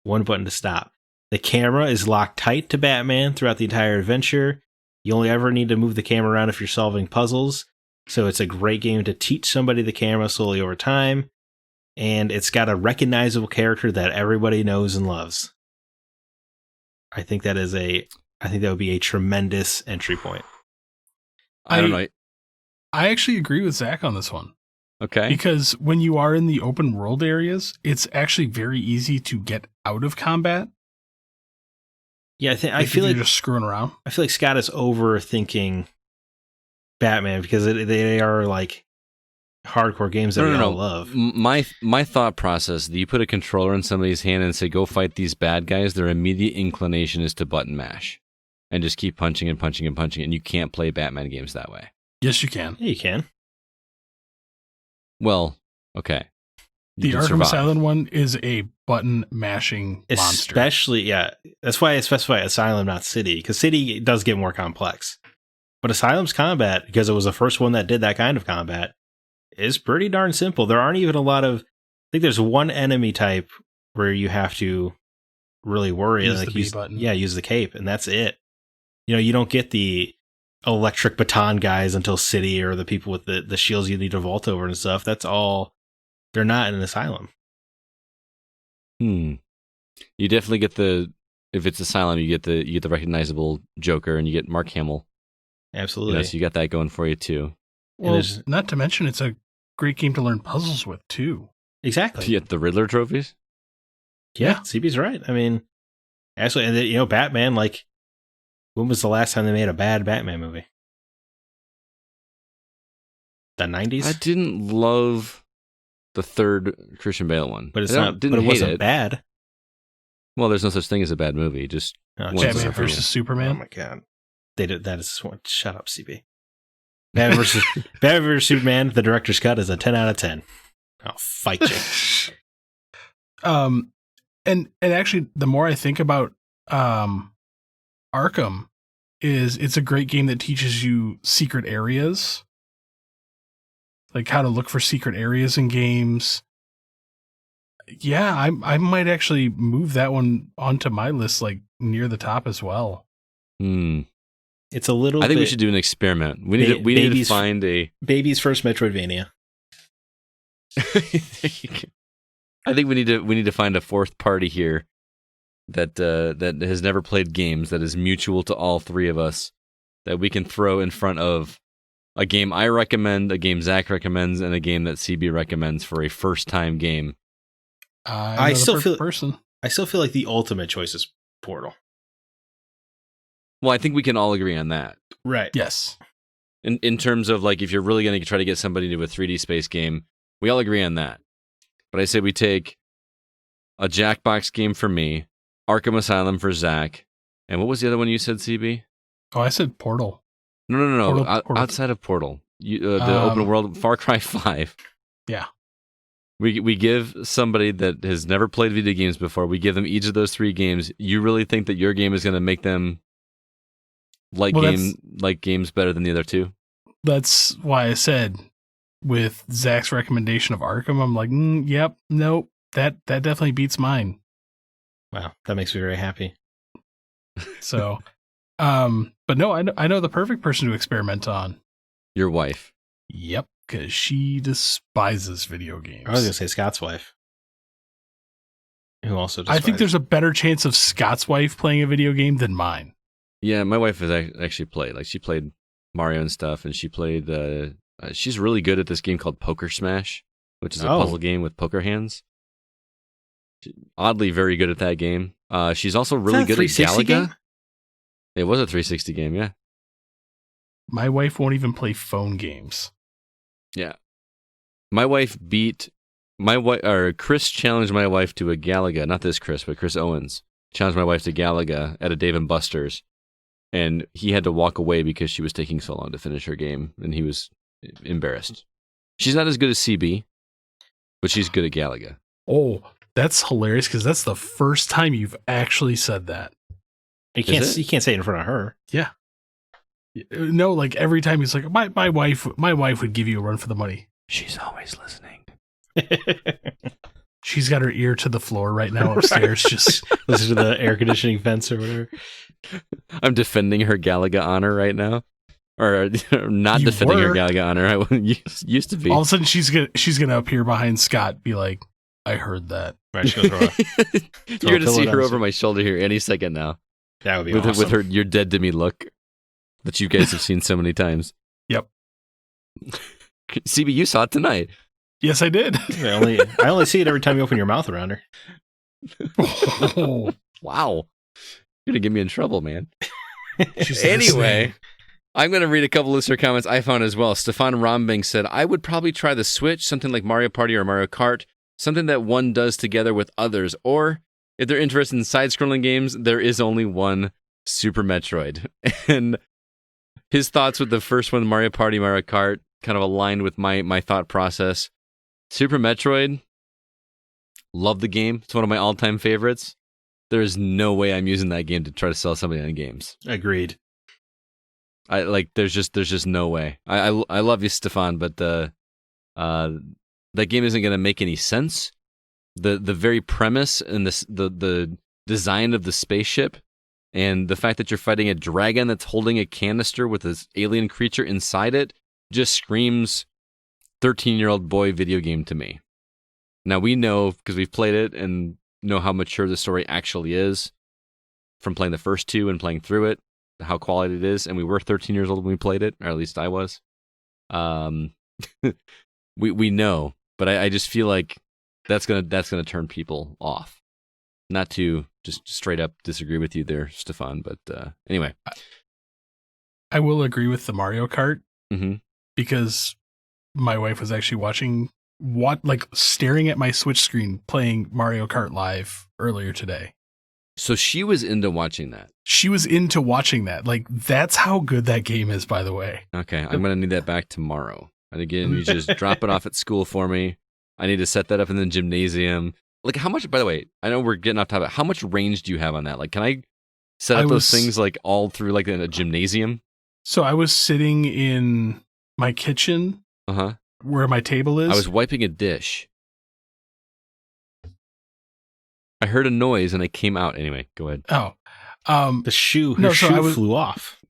one button to stop. The camera is locked tight to Batman throughout the entire adventure. You only ever need to move the camera around if you're solving puzzles. So it's a great game to teach somebody the camera slowly over time. And it's got a recognizable character that everybody knows and loves. I think that would be a tremendous entry point. I don't know. I actually agree with Zach on this one. Okay. Because when you are in the open world areas, it's actually very easy to get out of combat. Yeah, I feel like you're just screwing around. I feel like Scott is overthinking Batman because they are like hardcore games that we all love. My thought process: you put a controller in somebody's hand and say, "Go fight these bad guys." Their immediate inclination is to button mash and just keep punching and punching and punching, and you can't play Batman games that way. Yes, you can. Yeah, you can. Well, okay. The Arkham Asylum one is a button mashing monster. Especially, yeah. That's why I specify Asylum, not City, because City does get more complex. But Asylum's combat, because it was the first one that did that kind of combat, is pretty darn simple. There aren't even a lot of... I think there's one enemy type where you have to really worry. Use the B button. Yeah, use the cape, and that's it. You don't get the electric baton guys until City, or the people with the shields you need to vault over and stuff. That's all. They're not in an Asylum. You definitely get if it's Asylum, you get the recognizable Joker, and you get Mark Hamill. Absolutely. So you got that going for you too. Well, not to mention it's a great game to learn puzzles with too. Exactly. You get the Riddler trophies. Yeah, CB's right. I mean, actually, and Batman. Like, when was the last time they made a bad Batman movie? The 90s? I didn't love the third Christian Bale one, but it wasn't bad. Well, there's no such thing as a bad movie. Just Batman versus Superman. Oh my god, they did that. Is one. Shut up, CB. Batman versus Superman. The director's cut is a 10 out of 10. I'll fight you. And actually, the more I think about Arkham, it's a great game that teaches you secret areas, like how to look for secret areas in games. Yeah, I might actually move that one onto my list, like near the top as well. It's a little. I think we should do an experiment. We need to find a baby's first Metroidvania. I think we need to find a fourth party here that has never played games, that is mutual to all three of us, that we can throw in front of a game I recommend, a game Zach recommends, and a game that CB recommends for a first time game. I still feel like the ultimate choice is Portal. Well, I think we can all agree on that. Right. Yes. In terms of, like, if you're really going to try to get somebody to a 3D space game, we all agree on that. But I say we take a Jackbox game for me, Arkham Asylum for Zach, and what was the other one you said, CB? Oh, I said Portal. No. Portal. Outside of Portal, the open world Far Cry 5. Yeah. We give somebody that has never played video games before, we give them each of those three games. You really think that your game is going to make them like games better than the other two? That's why I said with Zach's recommendation of Arkham, I'm like, yep, nope, that definitely beats mine. Wow, that makes me very happy. So, but no, I know the perfect person to experiment on. Your wife. Yep, because she despises video games. I was going to say Scott's wife. Who also despises. I think there's a better chance of Scott's wife playing a video game than mine. Yeah, my wife has actually played. Like, she played Mario and stuff, and she played... she's really good at this game called Poker Smash, which is a puzzle game with poker hands. Oddly very good at that game. She's also really good at Galaga. Game? It was a 360 game, yeah. My wife won't even play phone games. Yeah. My wife Chris challenged my wife to a Galaga, not this Chris, but Chris Owens challenged my wife to Galaga at a Dave & Buster's, and he had to walk away because she was taking so long to finish her game, and he was embarrassed. She's not as good as CB, but she's good at Galaga. Oh, that's hilarious, because that's the first time you've actually said that. You can't say it in front of her. Yeah. No, like every time he's like, my wife would give you a run for the money. She's always listening. She's got her ear to the floor right now upstairs, just listen to the air conditioning fence or whatever. I'm defending her Galaga honor right now. Or not defending her Galaga honor. I used to be. All of a sudden, she's gonna appear behind Scott, be like, "I heard that." Right, you're gonna see her over my shoulder here any second now. That would be with awesome. with her "You're dead to me" look that you guys have seen so many times. Yep. CB, you saw it tonight. Yes, I did. I only see it every time you open your mouth around her. Oh, Wow. You're going to get me in trouble, man. she's Anyway, listening. I'm going to read a couple listener comments I found as well. Stefan Rombing said, I would probably try the Switch, something like Mario Party or Mario Kart, something that one does together with others. Or if they're interested in side-scrolling games, there is only one, Super Metroid. And his thoughts with the first one, Mario Party, Mario Kart, kind of aligned with my thought process. Super Metroid, love the game. It's one of my all-time favorites. There is no way I'm using that game to try to sell somebody on games. Agreed. There's just no way. I love you, Stefan, but that game isn't going to make any sense. The very premise and the design of the spaceship and the fact that you're fighting a dragon that's holding a canister with this alien creature inside it just screams 13-year-old boy video game to me. Now we know, because we've played it and know how mature the story actually is from playing the first two and playing through it, how quality it is, and we were 13 years old when we played it, or at least I was. We know, but I just feel like that's gonna turn people off. Not to just straight up disagree with you there, Stefan, but anyway. I will agree with the Mario Kart Mm-hmm. because my wife was actually staring at my Switch screen playing Mario Kart Live earlier today. So she was into watching that. She was into watching that. Like, that's how good that game is, by the way. Okay, I'm going to need that back tomorrow. And again, you just drop it off at school for me. I need to set that up in the gymnasium. Like, how much, by the way, I know we're getting off topic. How much range do you have on that? Like, can I set up those things like all through like in a gymnasium? So I was sitting in my kitchen where my table is. I was wiping a dish. I heard a noise and I came out. Anyway, go ahead. Oh. The shoe flew off.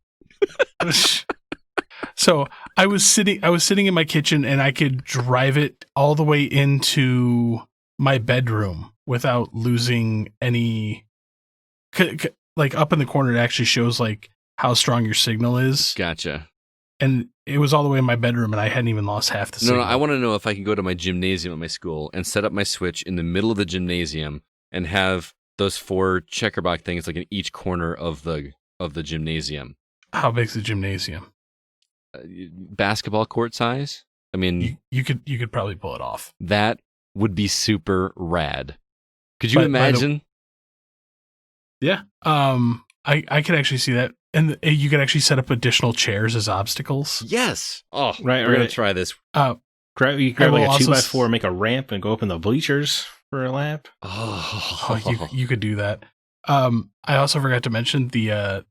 So I was sitting in my kitchen and I could drive it all the way into my bedroom without losing any. Like up in the corner, it actually shows like how strong your signal is. Gotcha. And it was all the way in my bedroom, and I hadn't even lost half the signal. No, I want to know if I can go to my gymnasium at my school and set up my Switch in the middle of the gymnasium and have those 4 checkerbox things like in each corner of the gymnasium. How big's the gymnasium? Basketball court size. I mean, you could probably pull it off. That would be super rad. Could you imagine? Yeah. I could actually see that. And you could actually set up additional chairs as obstacles. Yes. Oh, right. We're going to try this. You grab like a 2x4, make a ramp, and go up in the bleachers for a lap. Oh, you could do that. I also forgot to mention the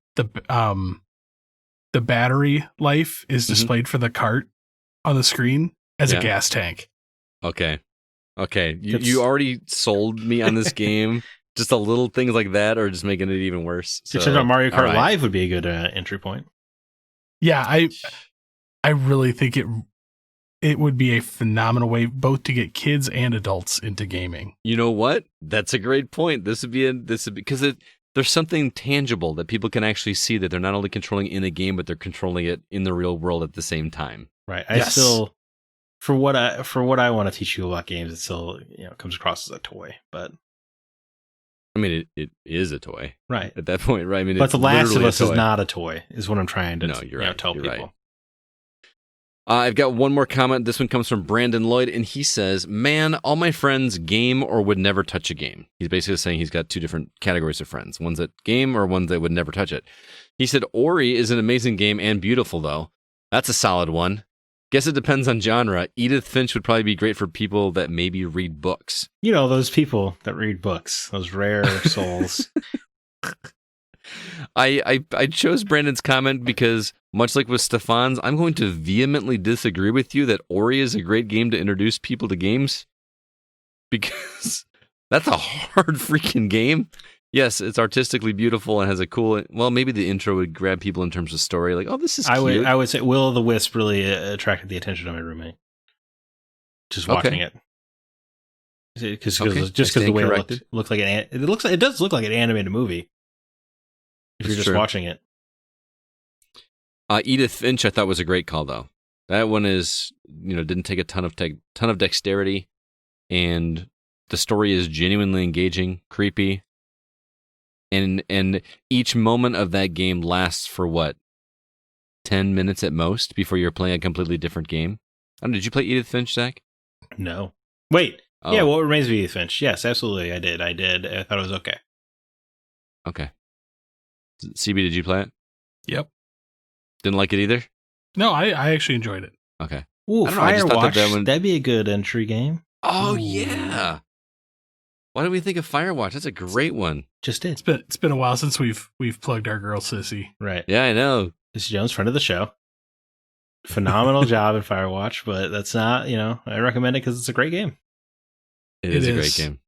battery life is displayed for the cart on the screen as a gas tank. Okay. You already sold me on this game. Just a little things like that are just making it even worse. So, check out Mario Kart Live would be a good entry point. Yeah, I really think it would be a phenomenal way both to get kids and adults into gaming. You know what? That's a great point. This would be because there's something tangible that people can actually see, that they're not only controlling in a game, but they're controlling it in the real world at the same time. Right. I still, for what I want to teach you about games, it still comes across as a toy, but. I mean, it is a toy, right? At that point, right? I mean, but The Last of Us is not a toy, is what I'm trying to tell people. Right. I've got one more comment. This one comes from Brandon Lloyd, and he says, "Man, all my friends game or would never touch a game." He's basically saying he's got 2 different categories of friends: ones that game or ones that would never touch it. He said, "Ori is an amazing game and beautiful, though. That's a solid one. Guess it depends on genre. Edith Finch would probably be great for people that maybe read books." Those people that read books, those rare souls. I chose Brandon's comment because, much like with Stefan's, I'm going to vehemently disagree with you that Ori is a great game to introduce people to games. Because that's a hard freaking game. Yes, it's artistically beautiful and has a cool... Well, maybe the intro would grab people in terms of story. Like, oh, this is cute. I would say Will o' the Wisp really attracted the attention of my roommate. Just watching it. Because the way it looked like it does look like an animated movie. if you're That's just true. watching it. Edith Finch, I thought was a great call though. That one is, didn't take a ton of dexterity, and the story is genuinely engaging, creepy, and each moment of that game lasts for what, 10 minutes at most before you're playing a completely different game. I don't know, did you play Edith Finch, Zach? No. Wait. Oh, Yeah, What Remains of Edith Finch? Yes, absolutely. I did. I thought it was okay. okay. CB, did you play it? Yep. Didn't like it either? No, I actually enjoyed it. Okay. Ooh, I don't know, I just thought Firewatch. that one- That'd be a good entry game. Oh, Ooh. yeah. Why do we think of Firewatch? That's a great one. Just did. It's been a while since we've plugged our girl Sissy. Right. Yeah, I know. This Jones, friend of the show. Phenomenal job in Firewatch, but that's not, I recommend it because it's a great game. It is a great game.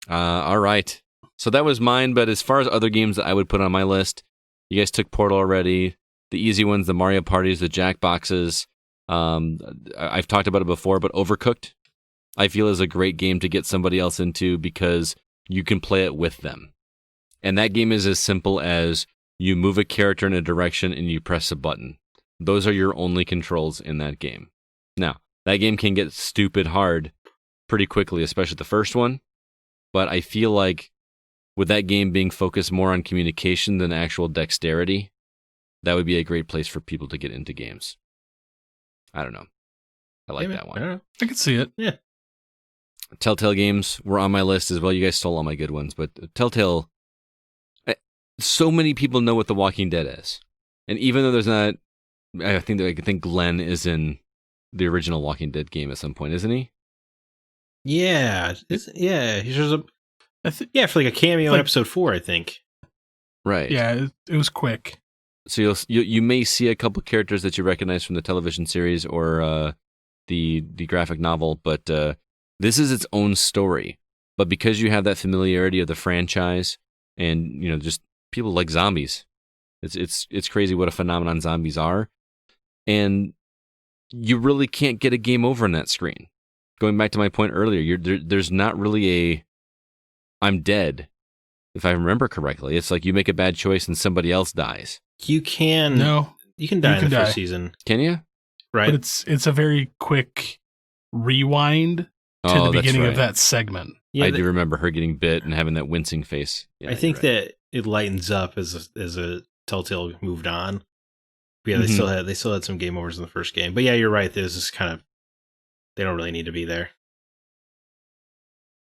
All right. So that was mine, but as far as other games that I would put on my list, you guys took Portal already. The easy ones, the Mario parties, the Jackboxes. I've talked about it before, but Overcooked, I feel, is a great game to get somebody else into because you can play it with them. And that game is as simple as you move a character in a direction and you press a button. Those are your only controls in that game. Now, that game can get stupid hard pretty quickly, especially the first one. But I feel like with that game being focused more on communication than actual dexterity, that would be a great place for people to get into games. I don't know. I like that one. I can see it. Yeah. Telltale games were on my list as well. You guys stole all my good ones, but Telltale, so many people know what The Walking Dead is. And even though there's not, I think Glenn is in the original Walking Dead game at some point, isn't he? Yeah. He shows up. For like a cameo in episode 4, I think. Right. Yeah, it was quick. So you may see a couple characters that you recognize from the television series or the graphic novel, but this is its own story. But because you have that familiarity of the franchise, and just people like zombies, it's crazy what a phenomenon zombies are, and you really can't get a game over on that screen. Going back to my point earlier, there's not really a I'm dead, if I remember correctly. It's like you make a bad choice and somebody else dies. You can die in the first season. Can you? Right. But it's a very quick rewind to the beginning of that segment. Yeah, I do remember her getting bit and having that wincing face. Yeah, I think that it lightens up as a Telltale moved on. But yeah, they still had some game overs in the first game. But yeah, you're right. There's this kind of, they don't really need to be there.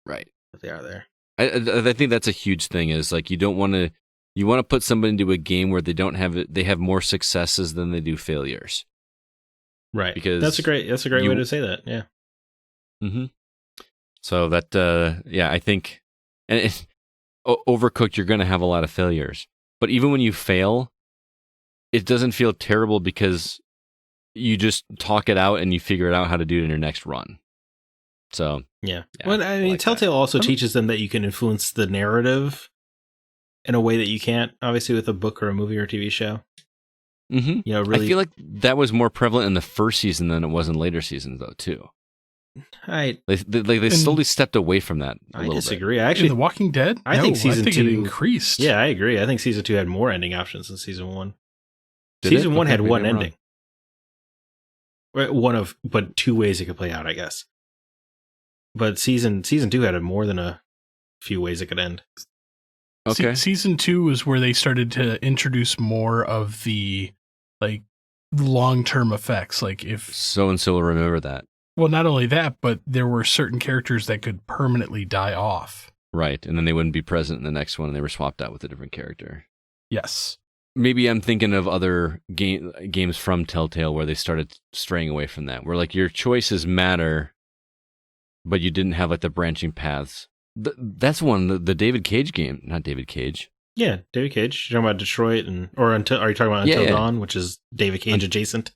Right. But they are there. I think that's a huge thing. Is like you want to put somebody into a game where they have more successes than they do failures. Right. Because that's a great way to say that. Yeah. Mm-hmm. So that I think, and Overcooked, you're going to have a lot of failures. But even when you fail, it doesn't feel terrible because you just talk it out and you figure it out how to do it in your next run. So yeah. Well, I mean, Telltale also teaches them that you can influence the narrative in a way that you can't, obviously, with a book or a movie or a TV show. Mm-hmm. Really, I feel like that was more prevalent in the first season than it was in later seasons, though, too. They slowly stepped away from that. I disagree. Bit. Actually, The Walking Dead. I think season 2 it increased. Yeah, I agree. I think season 2 had more ending options than season 1. Did season it? 1 had Okay, one ending. But 2 ways it could play out, I guess. But season 2 had more than a few ways it could end. Okay. Season 2 was where they started to introduce more of the long-term effects. Like if so and so will remember that. Well, not only that, but there were certain characters that could permanently die off. Right, and then they wouldn't be present in the next one, and they were swapped out with a different character. Yes. Maybe I'm thinking of other games from Telltale where they started straying away from that, where like your choices matter, but you didn't have like the branching paths. That's one, the David Cage game, not David Cage. Yeah, David Cage. You're talking about Detroit are you talking about Until Dawn, which is David Cage adjacent?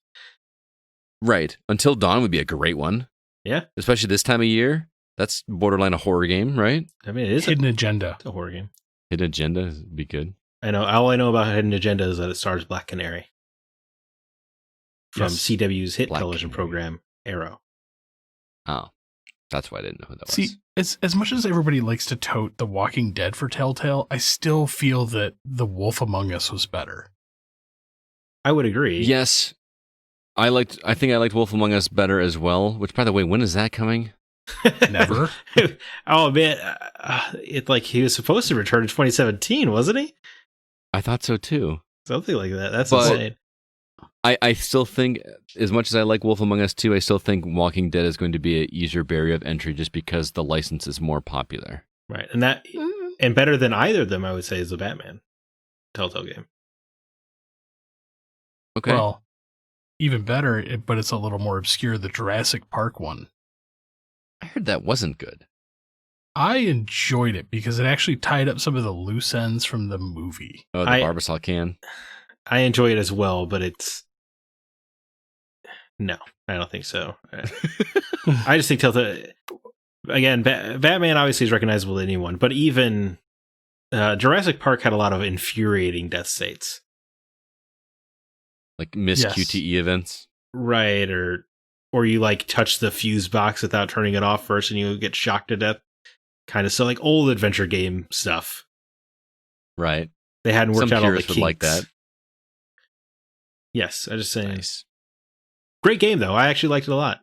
Right. Until Dawn would be a great one. Yeah. Especially this time of year. That's borderline a horror game, right? I mean, it is Hidden Agenda. It's a horror game. Hidden Agenda would be good. I know. All I know about Hidden Agenda is that it stars Black Canary from CW's hit television program, Arrow. Oh. That's why I didn't know who that See, as much as everybody likes to tote The Walking Dead for Telltale, I still feel that The Wolf Among Us was better. I would agree. Yes. I think I liked Wolf Among Us better as well, which, by the way, when is that coming? Never. Oh, man. It's like he was supposed to return in 2017, wasn't he? I thought so, too. Something like that. That's But- insane. I still think, as much as I like Wolf Among Us 2, I still think Walking Dead is going to be an easier barrier of entry just because the license is more popular. Right. And better than either of them, I would say, is the Batman Telltale game. Okay. Well, even better, but it's a little more obscure, the Jurassic Park one. I heard that wasn't good. I enjoyed it because it actually tied up some of the loose ends from the movie. Oh, the Barbasol can. I enjoy it as well, but it's... No, I don't think so. I just think Telltale... Again, Batman obviously is recognizable to anyone, but even Jurassic Park had a lot of infuriating death states. Like miss Yes. QTE events. Right, or you like touch the fuse box without turning it off first and you get shocked to death. Kind of so like old adventure game stuff. Right. They hadn't worked Some out all the purists kinks. would like that. Yes, I just saying. Nice. Great game though. I actually liked it a lot.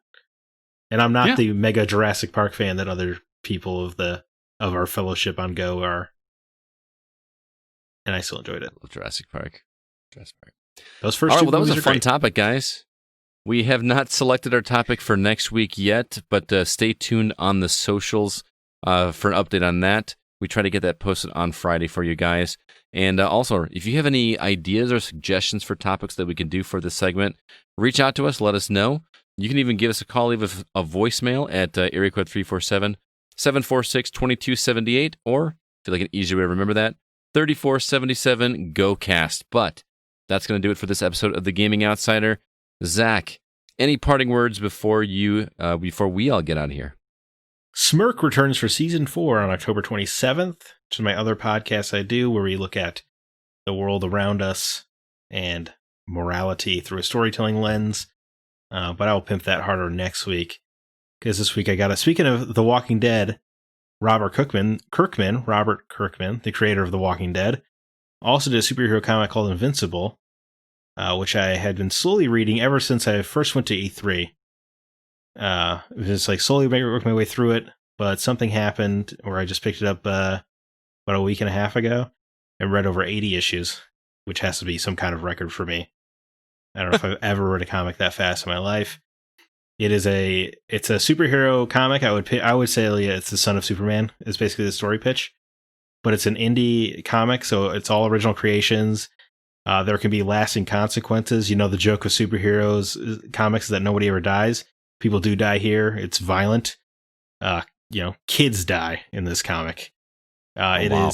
And I'm not Yeah. the mega Jurassic Park fan that other people of our fellowship on Go are. And I still enjoyed it. Love Jurassic Park. Those first All right, two well, that was movies a are fun great. topic, guys. We have not selected our topic for next week yet, but stay tuned on the socials for an update on that. We try to get that posted on Friday for you guys. And also, if you have any ideas or suggestions for topics that we can do for this segment, reach out to us, let us know. You can even give us a call, leave a voicemail at area code 347-746-2278, or if you like an easier way to remember that, 3477-GO-CAST. But that's going to do it for this episode of The Gaming Outsider. Zach, any parting words before we all get out of here? Smirk returns for season 4 on October 27th, which is my other podcast I do, where we look at the world around us and morality through a storytelling lens. But I will pimp that harder next week, because this week speaking of The Walking Dead, Robert Kirkman, the creator of The Walking Dead, also did a superhero comic called Invincible, which I had been slowly reading ever since I first went to E3. It was just like slowly working my way through it, but something happened where I just picked it up about a week and a half ago and read over 80 issues, which has to be some kind of record for me. I don't know if I've ever read a comic that fast in my life. It's a superhero comic. I would say it's the Son of Superman is basically the story pitch, but it's an indie comic, so it's all original creations. There can be lasting consequences. You know, the joke with superheroes comics is that nobody ever dies. People do die here. It's violent. Kids die in this comic. Wow.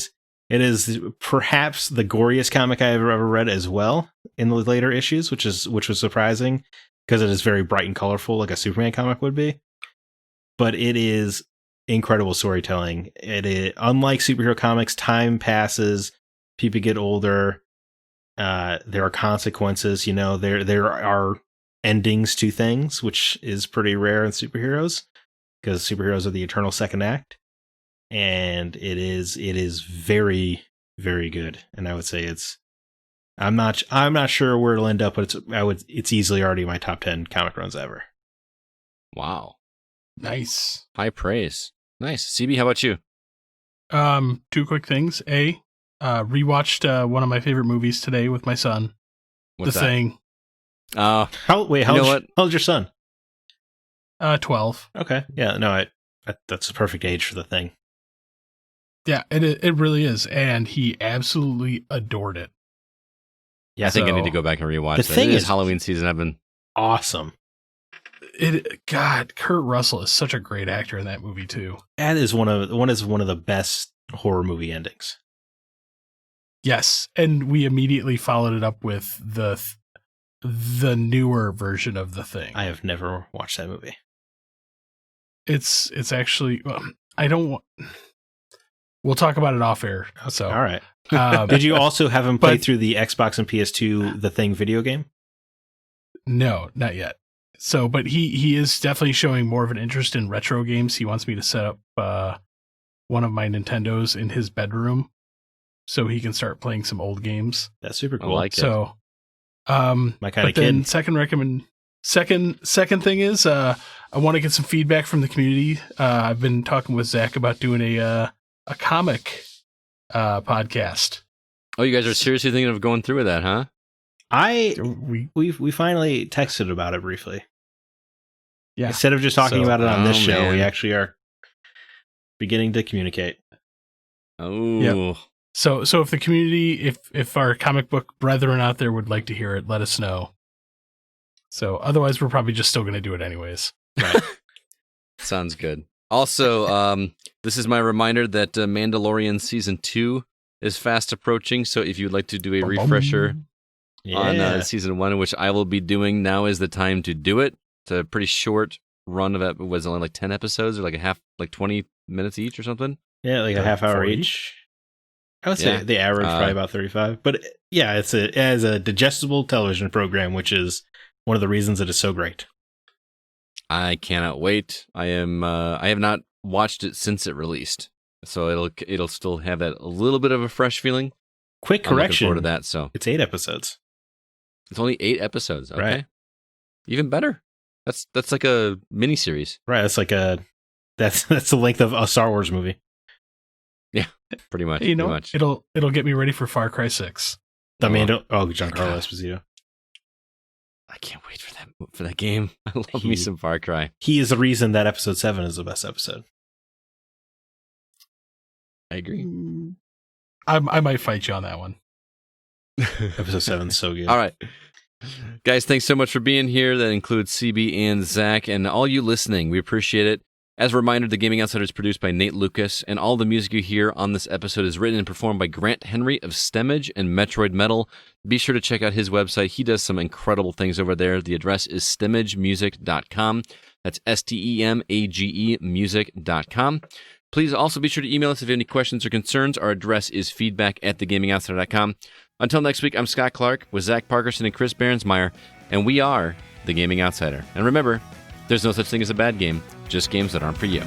It is perhaps the goriest comic I've ever read as well in the later issues, which was surprising because it is very bright and colorful like a Superman comic would be. But it is incredible storytelling. Unlike superhero comics, time passes, people get older, there are consequences, there are endings to things, which is pretty rare in superheroes because superheroes are the eternal second act. And it is very, very good. And I would say I'm not sure where it'll end up, but it's easily already my top 10 comic runs ever. Wow. Nice. High praise. Nice. CB, how about you? Two quick things. Rewatched one of my favorite movies today with my son. What's The that? Thing. How How old's your son? 12. Okay. Yeah, no, that's the perfect age for The Thing. Yeah, it really is, and he absolutely adored it. Yeah, I think I so- need to go back and rewatch The that. Thing It is is- Halloween season. I've been awesome. God, Kurt Russell is such a great actor in that movie too. That is one of the best horror movie endings. Yes, and we immediately followed it up with the newer version of The Thing. I have never watched that movie. It's actually I don't want. We'll talk about it off air. So, All right. Did you also have him play But- through the Xbox and PS2 The Thing video game? No, not yet. So, but he is definitely showing more of an interest in retro games. He wants me to set up one of my Nintendos in his bedroom so he can start playing some old games. That's super cool. I like it. So, My kind of then kid. second thing is, I want to get some feedback from the community. I've been talking with Zach about doing a comic podcast. Oh, you guys are seriously thinking of going through with that, huh? We finally texted about it briefly. Yeah. Instead of just talking about it on this show, man. we actually are beginning to communicate. Oh. Yep. So if the community, if our comic book brethren out there would like to hear it, let us know. So otherwise, we're probably just still going to do it anyways. Right. Sounds good. Also, this is my reminder that Mandalorian Season 2 is fast approaching, so if you'd like to do a refresher on Season 1, which I will be doing, now is the time to do it. It's a pretty short run of it. Was only like 10 episodes or like 20 minutes each or something? Yeah, like a half hour 40? each. I would say the average probably about 35. But yeah, it has a digestible television program, which is one of the reasons it is so great. I cannot wait. I have not watched it since it released, so it'll still have that a little bit of a fresh feeling. Quick I'm looking correction. forward to that. So It's 8 episodes. it's only 8 episodes. Okay, Right. Even better. That's like a mini series. Right. That's like that's the length of a Star Wars movie. Pretty much. You know, pretty much. it'll get me ready for Far Cry 6. Giancarlo God. Esposito. I can't wait for that game. I love me some Far Cry. He is the reason that episode 7 is the best episode. I agree. I might fight you on that one. Episode 7 is so good. All right. Guys, thanks so much for being here. That includes CB and Zach and all you listening. We appreciate it. As a reminder, The Gaming Outsider is produced by Nate Lucas, and all the music you hear on this episode is written and performed by Grant Henry of Stemmage and Metroid Metal. Be sure to check out his website. He does some incredible things over there. The address is stemmagemusic.com. That's STEMAGE music.com. Please also be sure to email us if you have any questions or concerns. Our address is feedback@thegamingoutsider.com. Until next week, I'm Scott Clark with Zach Parkerson and Chris Behrensmeyer, and we are The Gaming Outsider. And remember, there's no such thing as a bad game, just games that aren't for you.